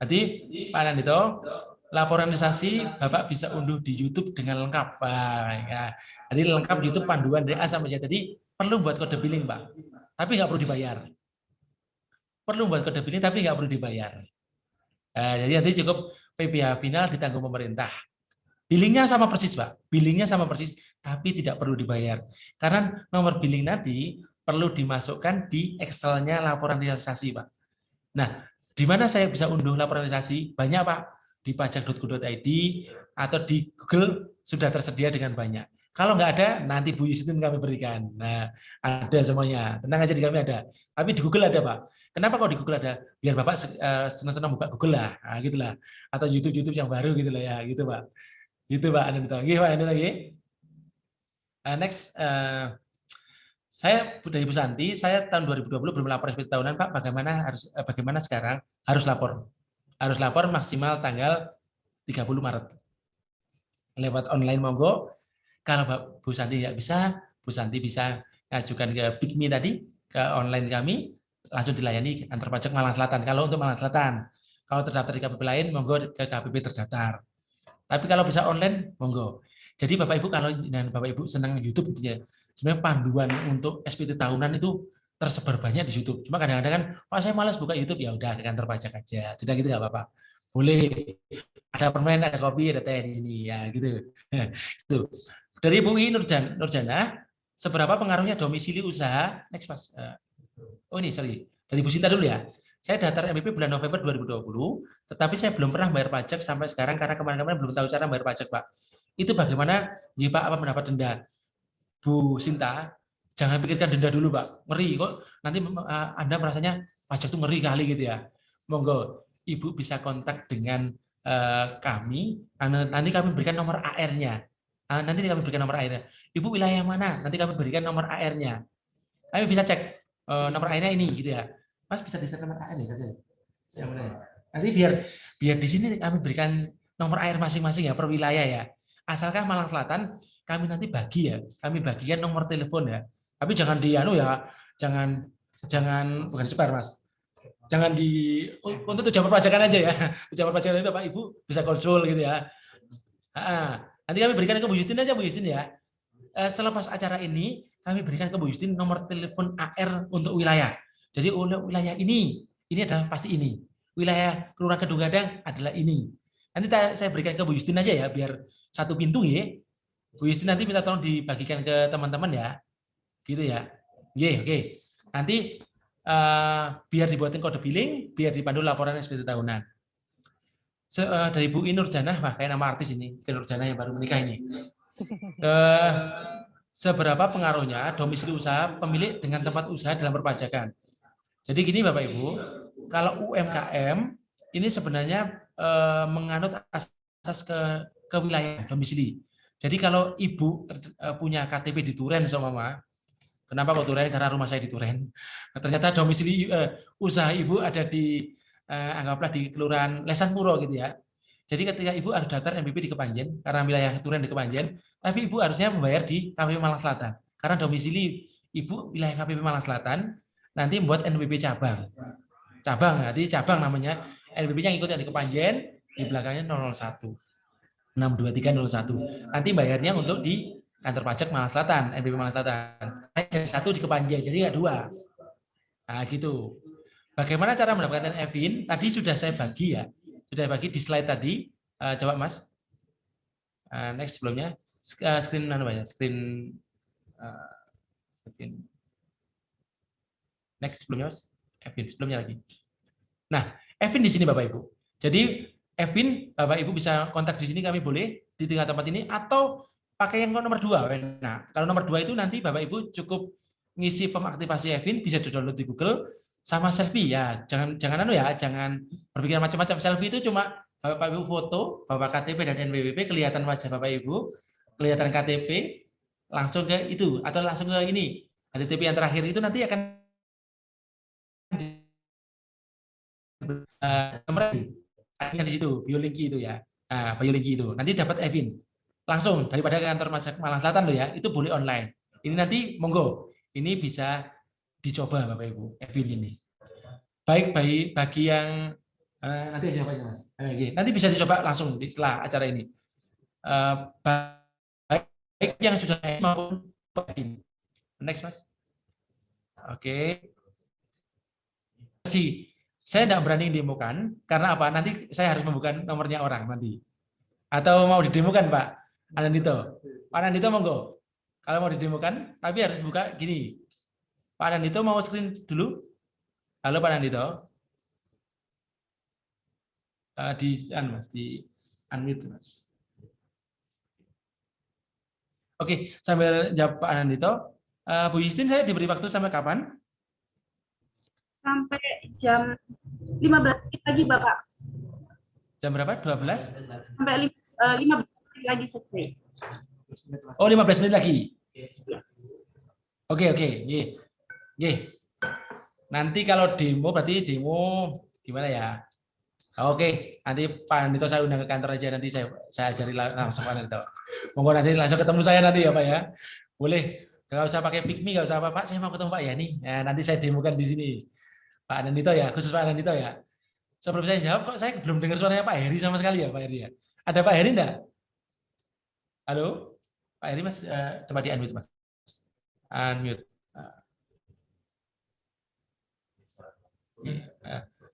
Jadi Pak Anandito, laporan realisasi Bapak bisa unduh di YouTube dengan lengkap, Pak. Ya. Jadi lengkap di YouTube panduan dari A sampai Z. Jadi perlu buat kode billing, Pak. Tapi nggak perlu dibayar. Perlu buat kode billing tapi nggak perlu dibayar. Nah, jadi nanti cukup PPh final ditanggung pemerintah. Billingnya sama persis, Pak. Billingnya sama persis, tapi tidak perlu dibayar. Karena nomor billing nanti perlu dimasukkan di Excel-nya laporan realisasi, Pak. Nah, di mana saya bisa unduh laporan realisasi? Banyak, Pak. Di pajak.go.id atau di Google sudah tersedia dengan banyak. Kalau nggak ada, nanti Bu Yustin kami berikan. Nah, ada semuanya. Tenang aja, di kami ada. Tapi di Google ada, Pak. Kenapa kok di Google ada? Biar Bapak senang-senang buka Google lah. Nah, gitulah. Atau YouTube yang baru gitu lah ya, gitu, Pak. Gitu, Pak Anandito. Gih, Pak Anandito lagi. Next, saya dari Bu Santi, saya tahun 2020 belum lapor SPT tahunan, Pak. Bagaimana sekarang? Harus lapor. Harus lapor maksimal tanggal 30 Maret. Lewat online monggo. Kalau Bu Santi nggak bisa, Bu Santi bisa ngajukan ke Bigme tadi, ke online kami, langsung dilayani antar pajak Malang Selatan. Kalau untuk Malang Selatan, kalau terdaftar di KPP lain, monggo ke KPP terdaftar. Tapi kalau bisa online, monggo. Jadi Bapak Ibu, kalau dan Bapak Ibu senang YouTube gitu ya, sebenarnya panduan untuk SPT tahunan itu tersebar banyak di YouTube. Cuma kadang-kadang kan, Pak saya malas buka YouTube, ya udah ke kantor pajak aja. Sudah gitu nggak apa-apa. Boleh. Ada permen, ada kopi, ada teh di sini, ya gitu. Gitu. Dari Bu Nurjana, seberapa pengaruhnya domisili usaha? Next, Mas. Oh ini, sorry. Dari Bu Sinta dulu ya. Saya daftar MPP bulan November 2020, tetapi saya belum pernah bayar pajak sampai sekarang karena kemarin-kemarin belum tahu cara bayar pajak, Pak. Itu bagaimana? Nih, Pak, apa mendapat denda? Bu Sinta, jangan pikirkan denda dulu, Pak. Ngeri kok. Nanti Anda merasanya pajak itu ngeri kali gitu ya. Monggo, Ibu bisa kontak dengan kami. Nanti kami berikan nomor AR-nya. Nanti kami berikan nomor AR-nya. Ibu wilayah mana? Nanti kami berikan nomor AR-nya. Kami bisa cek nomor AR-nya ini gitu ya. Mas bisa di nomor AR ya, yang mana ya? Nanti biar di sini kami berikan nomor AR masing-masing ya per wilayah ya. Asalkan Malang Selatan kami nanti bagi ya, kami bagikan nomor telepon ya. Tapi jangan di ya, jangan bukan sebar Mas. Jangan untuk tujuan perpajakan aja ya. Tujuan perpajakan itu Bapak Ibu bisa konsul gitu ya. Nanti kami berikan ke Bu Justin aja Bu Justin ya. Selepas acara ini kami berikan ke Bu Justin nomor telepon AR untuk wilayah. Jadi wilayah ini adalah pasti ini. Wilayah Kelurahan Kedung Gadang adalah ini. Nanti saya berikan ke Bu Justin aja ya, biar satu pintu ya. Bu Justin nanti minta tolong dibagikan ke teman-teman ya. Gitu ya. Oke. Nanti biar dibuatin kode billing, biar dipandu laporan SPT tahunan. Dari Bu Inurjanah, kayak nama artis ini, Inurjanah yang baru menikah ini. Seberapa pengaruhnya domisili usaha pemilik dengan tempat usaha dalam perpajakan? Jadi gini Bapak Ibu, kalau UMKM ini sebenarnya menganut asas ke wilayah domisili. Jadi kalau Ibu punya KTP di Duren seumpama, kenapa kok Duren? Karena rumah saya di Duren. Ternyata domisili usaha Ibu ada di anggaplah di Kelurahan Lesanpuro gitu ya. Jadi ketika Ibu harus daftar MPP di Kepanjen, karena wilayah Duren di Kepanjen, tapi Ibu harusnya membayar di KPP Malang Selatan. Karena domisili Ibu wilayah KPP Malang Selatan, nanti membuat NPP cabang. Nanti cabang namanya, NPP-nya ngikut yang di Kepanjen, di belakangnya 001. 62301. Nanti bayarnya untuk di kantor pajak Malang Selatan, NPP Malang Selatan. Jadi satu di Kepanjen, jadi nggak dua. Nah gitu. Bagaimana cara mendapatkan EVIN? Tadi sudah saya bagi ya. Sudah bagi di slide tadi. Coba Mas. Next sebelumnya. Screen mana ya? Screen. Next sebelumnya Mas. EVIN sebelumnya lagi. Nah, EVIN di sini Bapak Ibu. Jadi EVIN Bapak Ibu bisa kontak di sini, kami boleh di tengah tempat ini, atau pakai yang nomor 2. Nah, kalau nomor 2 itu nanti Bapak Ibu cukup ngisi form aktivasi EVIN, bisa di-download di Google, sama selfie ya. Jangan berpikir macam-macam. Selfie itu cuma Bapak Ibu foto, bawa KTP dan NPWP, kelihatan wajah Bapak Ibu, kelihatan KTP, langsung ke itu, atau langsung ke ini. KTP yang terakhir itu nanti akan di situ BioLinky itu ya. Nah, BioLinky itu nanti dapat EVIN langsung daripada ke kantor pajak Malang Selatan loh ya, itu boleh online. Ini nanti monggo, ini bisa dicoba Bapak Ibu EVIN ini. Baik bagi yang nanti aja Mas. Nanti bisa dicoba langsung setelah acara ini. Baik yang sudah maupun EVIN. Next Mas. Oke. Saya tidak berani demokan karena apa? Nanti saya harus membuka nomornya orang nanti. Atau mau didemokan Pak Anandito? Pak Anandito monggo. Kalau mau didemokan, tapi harus buka gini. Pak Anandito mau screen dulu? Halo Pak Anandito. Di unmute Mas. Oke, sambil jawab Pak Anandito. Bu Justin, saya diberi waktu sampai kapan? Sampai jam 15 menit lagi Bapak. Jam berapa? 12? Sampai 15 menit lagi selesai. Oh, 15 menit lagi. Oke. Nanti kalau demo berarti demo gimana ya? Oke, nanti Pak Andito saya undang ke kantor aja, nanti saya ajari langsung Pak Andito. Monggo nanti langsung ketemu saya nanti ya Pak ya. Boleh. Enggak usah pakai pick me, enggak usah apa Pak, saya mau ketemu Pak Yani. Nah, nanti saya demokan di sini. Pak Anandito ya, khusus Pak Anandito ya. Sebelum saya jawab, kok saya belum dengar suaranya Pak Heri sama sekali ya Pak Heri ya. Ada Pak Heri enggak? Halo? Pak Heri Mas, coba di unmute Mas. Unmute.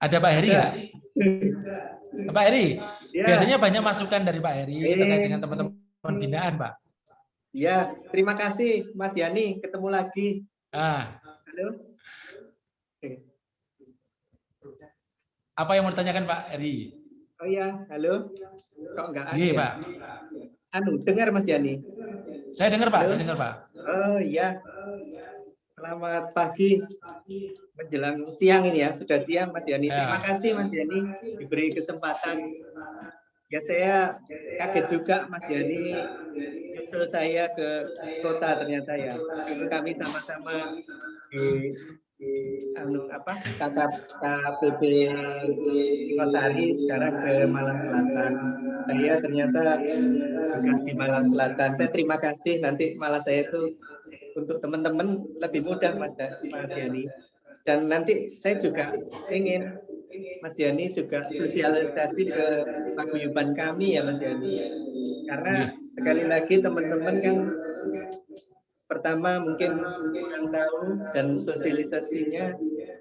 Ada Pak Heri enggak? Pak Heri, ya. Biasanya banyak masukan dari Pak Heri terkait dengan teman-teman binaan Pak. Ya, terima kasih Mas Yani, ketemu lagi. Halo. Apa yang mau ditanyakan Pak Heri? Oh ya, halo. Kok enggak ada? Iya, Pak. Dengar Mas Yani? Saya dengar Pak, saya dengar Pak. Oh iya. Selamat pagi. Menjelang siang ini ya, sudah siang Mas Yani. Terima kasih Mas Yani diberi kesempatan. Ya saya kaget juga Mas Yani nyusul saya ke kota ternyata ya. Kami sama-sama di KPP Singosari sekarang ke Malang Selatan. Saya ternyata bukan di Malang Selatan. Saya terima kasih, nanti malah saya itu untuk teman-teman lebih mudah Mas Yani. Dan nanti saya juga ingin Mas Yani juga sosialisasi ke paguyuban kami ya Mas Yani. Karena sekali lagi teman-teman kan pertama mungkin kurang tahu dan sosialisasinya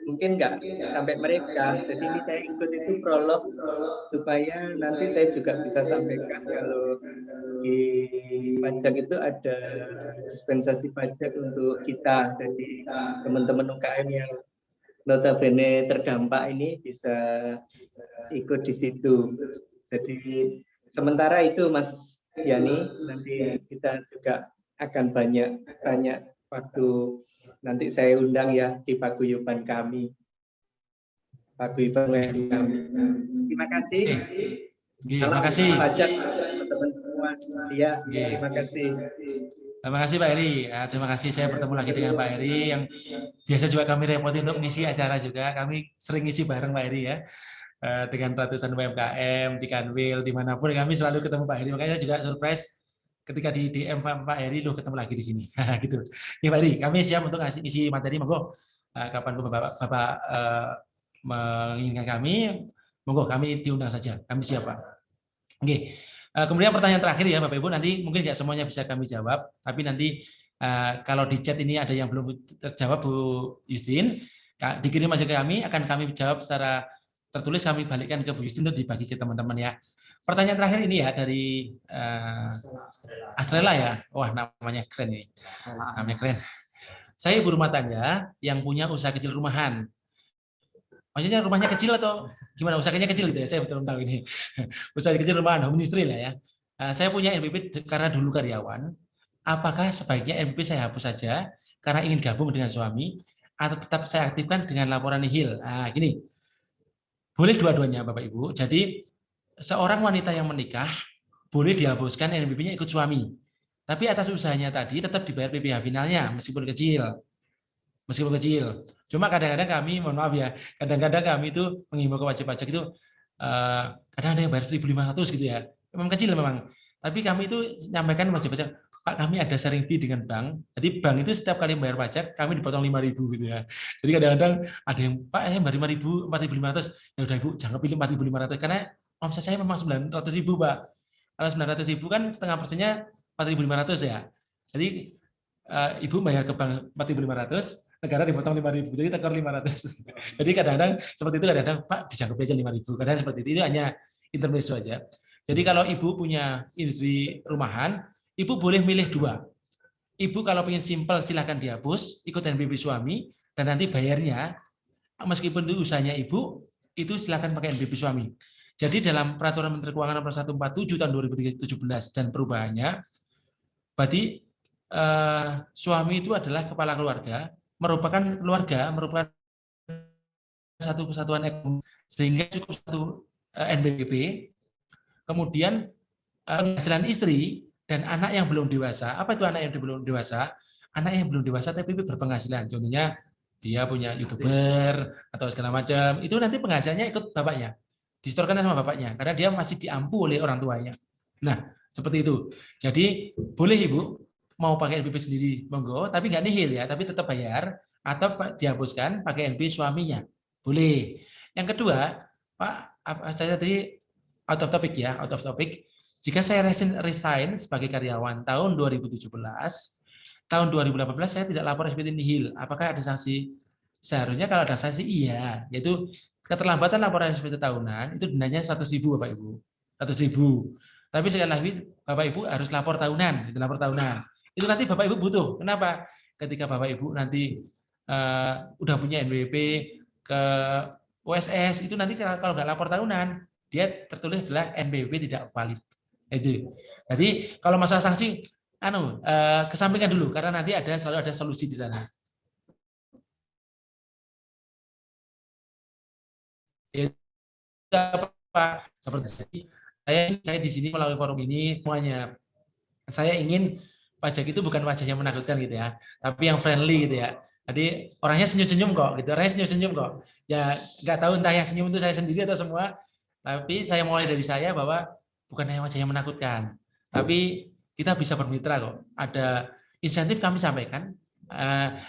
mungkin nggak sampai mereka. Jadi ini saya ikut itu prolog supaya nanti saya juga bisa sampaikan kalau di pajak itu ada dispensasi pajak untuk kita. Jadi teman-teman UKM yang notabene terdampak ini bisa ikut di situ. Jadi sementara itu Mas Yani, nanti kita juga akan banyak waktu, nanti saya undang ya di paguyuban kami. Paguyuban kami. Terima kasih. Terima kasih. Pajak teman-teman semua. Iya, terima kasih. Terima kasih Pak Eri. Terima kasih, saya bertemu lagi dengan Pak Eri yang biasa juga kami repoti untuk mengisi acara juga. Kami sering ngisi bareng Pak Eri ya. Dengan ratusan UMKM di Kanwil dimanapun kami selalu ketemu Pak Eri. Makanya saya juga surprise ketika di DM Pak Eri, lo ketemu lagi di sini. Gitu. Ya Pak Eri, kami siap untuk ngasih isi materi. Monggo kapan Bapak menginginkan kami, monggo kami diundang saja. Kami siap Pak. Oke. Kemudian pertanyaan terakhir ya Bapak Ibu, nanti mungkin nggak semuanya bisa kami jawab, tapi nanti kalau di chat ini ada yang belum terjawab Bu Justin, dikirim aja ke kami, akan kami jawab secara tertulis, kami balikkan ke Bu Justin untuk dibagi ke teman-teman ya. Pertanyaan terakhir ini ya dari Astrela ya, wah namanya keren nih, namanya keren. Saya ibu rumah tangga yang punya usaha kecil rumahan. Maksudnya rumahnya kecil atau gimana? Usahanya kecil gitu ya, saya belum tahu ini. Usaha kecil rumahan, home industry lah ya. Saya punya NPWP karena dulu karyawan. Apakah sebaiknya NPWP saya hapus saja karena ingin gabung dengan suami, atau tetap saya aktifkan dengan laporan nihil? Nah, gini, boleh dua-duanya Bapak Ibu. Jadi seorang wanita yang menikah boleh dihapuskan NPWP-nya ikut suami. Tapi atas usahanya tadi tetap dibayar PPh finalnya meskipun kecil. Meskipun kecil. Cuma kadang-kadang kami, mohon maaf ya, kadang-kadang kami itu menghimbau ke wajib pajak itu kadang ada yang bayar 1.500 gitu ya. Memang kecil memang. Tapi kami itu nyampaikan wajib pajak, Pak kami ada sharing fee dengan bank. Jadi bank itu setiap kali bayar pajak kami dipotong 5.000 gitu ya. Jadi kadang-kadang ada yang Pak saya bayar 5.000, 4.500. Ya udah Ibu, jangan pilih 4.500 karena omset saya memang 900.000 Pak. Kalau 900.000 kan setengah persennya 4.500 ya. Jadi Ibu bayar ke bank 4.500, negara dipotong 5.000, jadi tekor 500. Jadi kadang-kadang seperti itu, kadang-kadang Pak dijangkep aja 5.000, kadang seperti itu hanya intermezzo aja. Jadi kalau Ibu punya industri rumahan, Ibu boleh milih dua. Ibu kalau pengen simpel silahkan dihapus, ikut NPWP suami, dan nanti bayarnya, meskipun itu usahanya Ibu, itu silahkan pakai NPWP suami. Jadi dalam Peraturan Menteri Keuangan Nomor 147 tahun 2017 dan perubahannya, berarti suami itu adalah kepala keluarga, merupakan satu kesatuan ekonomi, sehingga cukup satu NPWP. Kemudian penghasilan istri dan anak yang belum dewasa. Apa itu anak yang belum dewasa? Anak yang belum dewasa tapi berpenghasilan. Contohnya dia punya YouTuber atau segala macam. Itu nanti penghasilannya ikut bapaknya. Disetorkan sama bapaknya karena dia masih diampu oleh orang tuanya. Nah, seperti itu. Jadi boleh Ibu mau pakai NPWP sendiri, monggo, tapi nggak nihil ya, tapi tetap bayar, atau dihapuskan pakai NPWP suaminya, boleh. Yang kedua, Pak, saya tadi out of topic ya, out of topic. Jika saya resign sebagai karyawan tahun 2017, tahun 2018 saya tidak lapor SPT nihil, apakah ada sanksi? Seharusnya kalau ada sanksi iya, yaitu keterlambatan laporan SPT tahunan itu dendanya 100.000 Bapak Ibu, 100.000. Tapi sekali lagi Bapak Ibu harus lapor tahunan, itu lapor tahunan. Itu nanti Bapak Ibu butuh. Kenapa? Ketika Bapak Ibu nanti udah punya NPWP ke OSS, itu nanti kalau nggak lapor tahunan, dia tertulis adalah NPWP tidak valid. Itu. Jadi kalau masalah sanksi, kesampingkan dulu karena nanti selalu ada solusi di sana. Apa? Seperti saya di sini melalui forum ini semuanya. Saya ingin pajak itu bukan wajah yang menakutkan gitu ya, tapi yang friendly gitu ya. Jadi orangnya senyum-senyum kok, gitu. Orangnya senyum-senyum kok. Ya nggak tahu entah yang senyum itu saya sendiri atau semua. Tapi saya mulai dari saya bahwa bukan hanya wajah yang menakutkan, tapi kita bisa bermitra kok. Ada insentif kami sampaikan,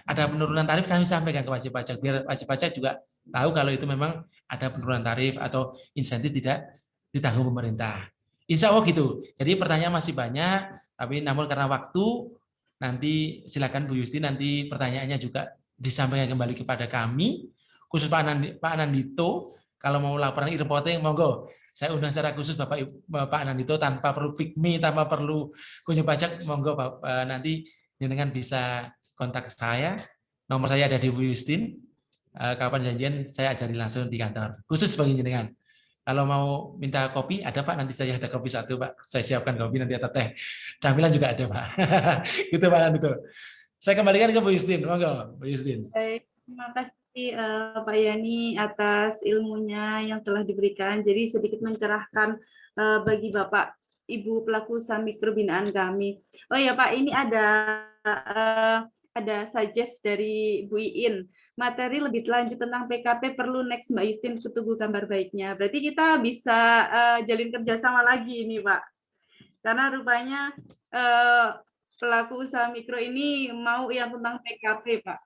ada penurunan tarif kami sampaikan ke wajib pajak, biar wajib pajak juga tahu kalau itu memang ada penurunan tarif atau insentif tidak ditanggung pemerintah. Insya Allah gitu. Jadi pertanyaan masih banyak, tapi namun karena waktu, nanti silakan Bu Yusti, nanti pertanyaannya juga disampaikan kembali kepada kami, khusus Pak Anandito, kalau mau laporan e-reporting, monggo. Saya undang secara khusus Pak Anandito tanpa perlu pikmi, tanpa perlu kunjung pajak, monggo nanti jenengan bisa kontak saya. Nomor saya ada di Bu Yustin. Kapan janjian saya ajari langsung di kantor. Khusus bagi jenengan. Kalau mau minta kopi, ada Pak. Nanti saya ada kopi satu, Pak. Saya siapkan kopi, nanti ada teh. Camilan juga ada, Pak. Gitu, Pak Anandito. Saya kembalikan ke Bu Yustin. Monggo, Bu Yustin. Baik, terima kasih Pak Yani atas ilmunya yang telah diberikan. Jadi sedikit mencerahkan bagi Bapak Ibu pelaku usaha mikro binaan kami. Oh ya Pak, ini ada suggest dari Bu Iin. Materi lebih lanjut tentang PKP perlu next Mbak Yustin ketemu gambar baiknya. Berarti kita bisa jalin kerjasama lagi ini Pak. Karena rupanya pelaku usaha mikro ini mau yang tentang PKP Pak.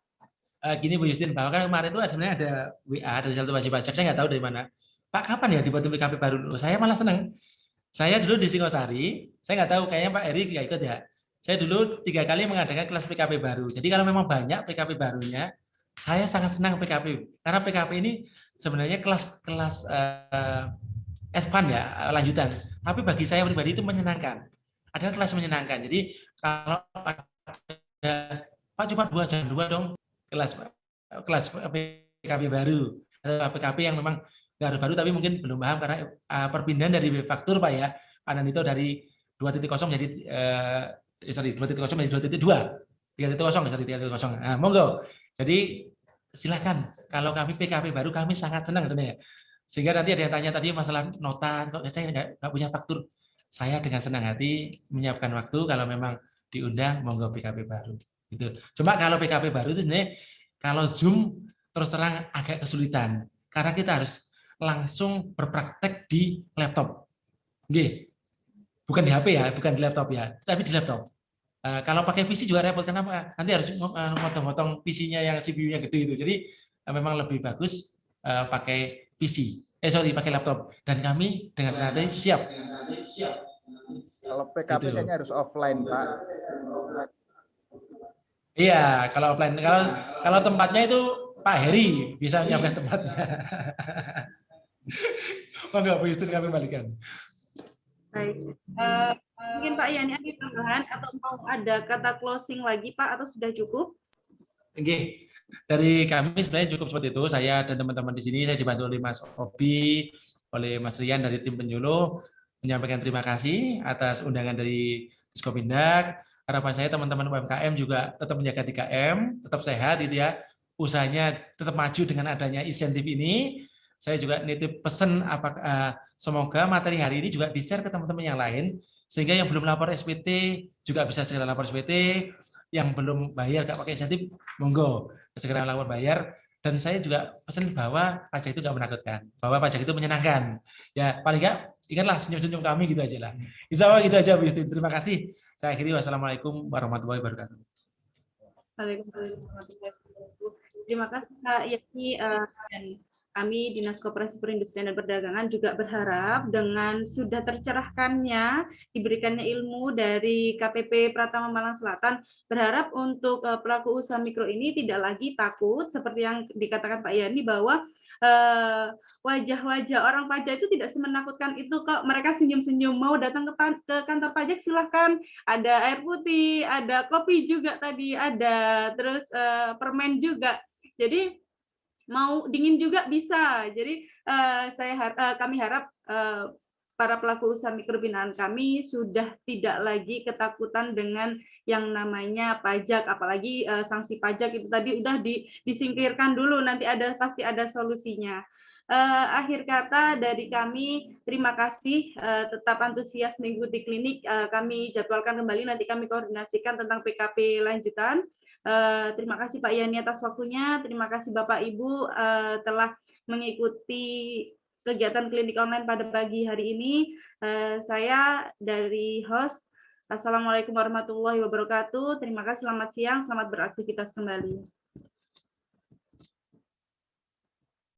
Gini Bu Yustin, bahwa kan kemarin itu sebenarnya ada WA dari satu wajib pajak, saya nggak tahu dari mana. Pak, kapan ya dibuat PKP baru? Saya malah senang. Saya dulu di Singosari, saya nggak tahu, kayaknya Pak Eri nggak ikut ya. Saya dulu 3 kali mengadakan kelas PKP baru. Jadi kalau memang banyak PKP barunya, saya sangat senang PKP. Karena PKP ini sebenarnya kelas advance ya, lanjutan. Tapi bagi saya pribadi itu menyenangkan. Ada kelas menyenangkan. Jadi kalau ada, Pak cuma 2 jam 2 dong kelas PKP baru atau PKP yang memang baru tapi mungkin belum paham karena perpindahan dari faktur Pak ya, Pak Anandito dari 2.0 menjadi 2.0 menjadi 2.2, 3.0. Nah, monggo. Jadi silakan, kalau kami PKP baru kami sangat senang sebenarnya. Sehingga nanti ada yang tanya tadi masalah nota, kok saya nggak punya faktur. Saya dengan senang hati menyiapkan waktu kalau memang diundang, monggo PKP baru. Gitu. Cuma kalau PKP baru itu sebenarnya kalau Zoom terus terang agak kesulitan karena kita harus langsung berpraktek di laptop. Oke. Bukan di HP ya, bukan di laptop ya, tapi di laptop. Kalau pakai PC juga repot, kenapa? Nanti harus motong-motong PC-nya yang CPU-nya gede itu. Jadi memang lebih bagus pakai PC. Pakai laptop. Dan kami dengan senang hati siap. Kalau PKP gitu. Kayaknya harus offline, Pak. Iya, kalau offline. Kalau tempatnya itu Pak Heri bisa menyiapkan tempatnya. Monggo Bu Yustin kami balikan. Baik. Mungkin Pak Yani ada tambahan atau mau ada kata closing lagi Pak atau sudah cukup? Oke. Dari kami sebenarnya cukup seperti itu. Saya dan teman-teman di sini saya dibantu oleh Mas Obi, oleh Mas Rian dari tim penyuluh menyampaikan terima kasih atas undangan dari Diskopindak. Harapan saya teman-teman UMKM juga tetap menjaga 3M, tetap sehat gitu ya. Usahanya tetap maju dengan adanya insentif ini. Saya juga nitip pesan semoga materi hari ini juga di-share ke teman-teman yang lain sehingga yang belum lapor SPT juga bisa segera lapor SPT, yang belum bayar nggak pakai insentif monggo segera lapor bayar. Dan saya juga pesan bahwa pajak itu nggak menakutkan, bahwa pajak itu menyenangkan. Ya paling nggak ingatlah senyum-senyum kami gitu aja lah. Insya Allah gitu aja Bu Yustin. Terima kasih. Saya akhiri, wassalamualaikum warahmatullahi wabarakatuh. Waalaikumsalam warahmatullahi wabarakatuh. Terima kasih Kak Yani dan kami Dinas Koperasi Perindustrian dan Perdagangan juga berharap dengan sudah tercerahkannya, diberikannya ilmu dari KPP Pratama Malang Selatan, berharap untuk pelaku usaha mikro ini tidak lagi takut seperti yang dikatakan Pak Yani bahwa wajah-wajah orang pajak itu tidak semenakutkan itu kok, mereka senyum-senyum, mau datang ke kantor pajak silahkan, ada air putih, ada kopi juga tadi, ada terus permen juga, jadi mau dingin juga bisa. Jadi kami harap para pelaku usaha mikro binaan kami sudah tidak lagi ketakutan dengan yang namanya pajak, apalagi sanksi pajak itu tadi udah disingkirkan dulu, nanti pasti ada solusinya. Akhir kata dari kami, terima kasih, tetap antusias mengikuti klinik, kami jadwalkan kembali, nanti kami koordinasikan tentang PKP lanjutan. Terima kasih Pak Yani atas waktunya. Terima kasih Bapak Ibu telah mengikuti kegiatan klinik online pada pagi hari ini. Saya dari host. Assalamualaikum warahmatullahi wabarakatuh. Terima kasih. Selamat siang. Selamat beraktivitas kembali.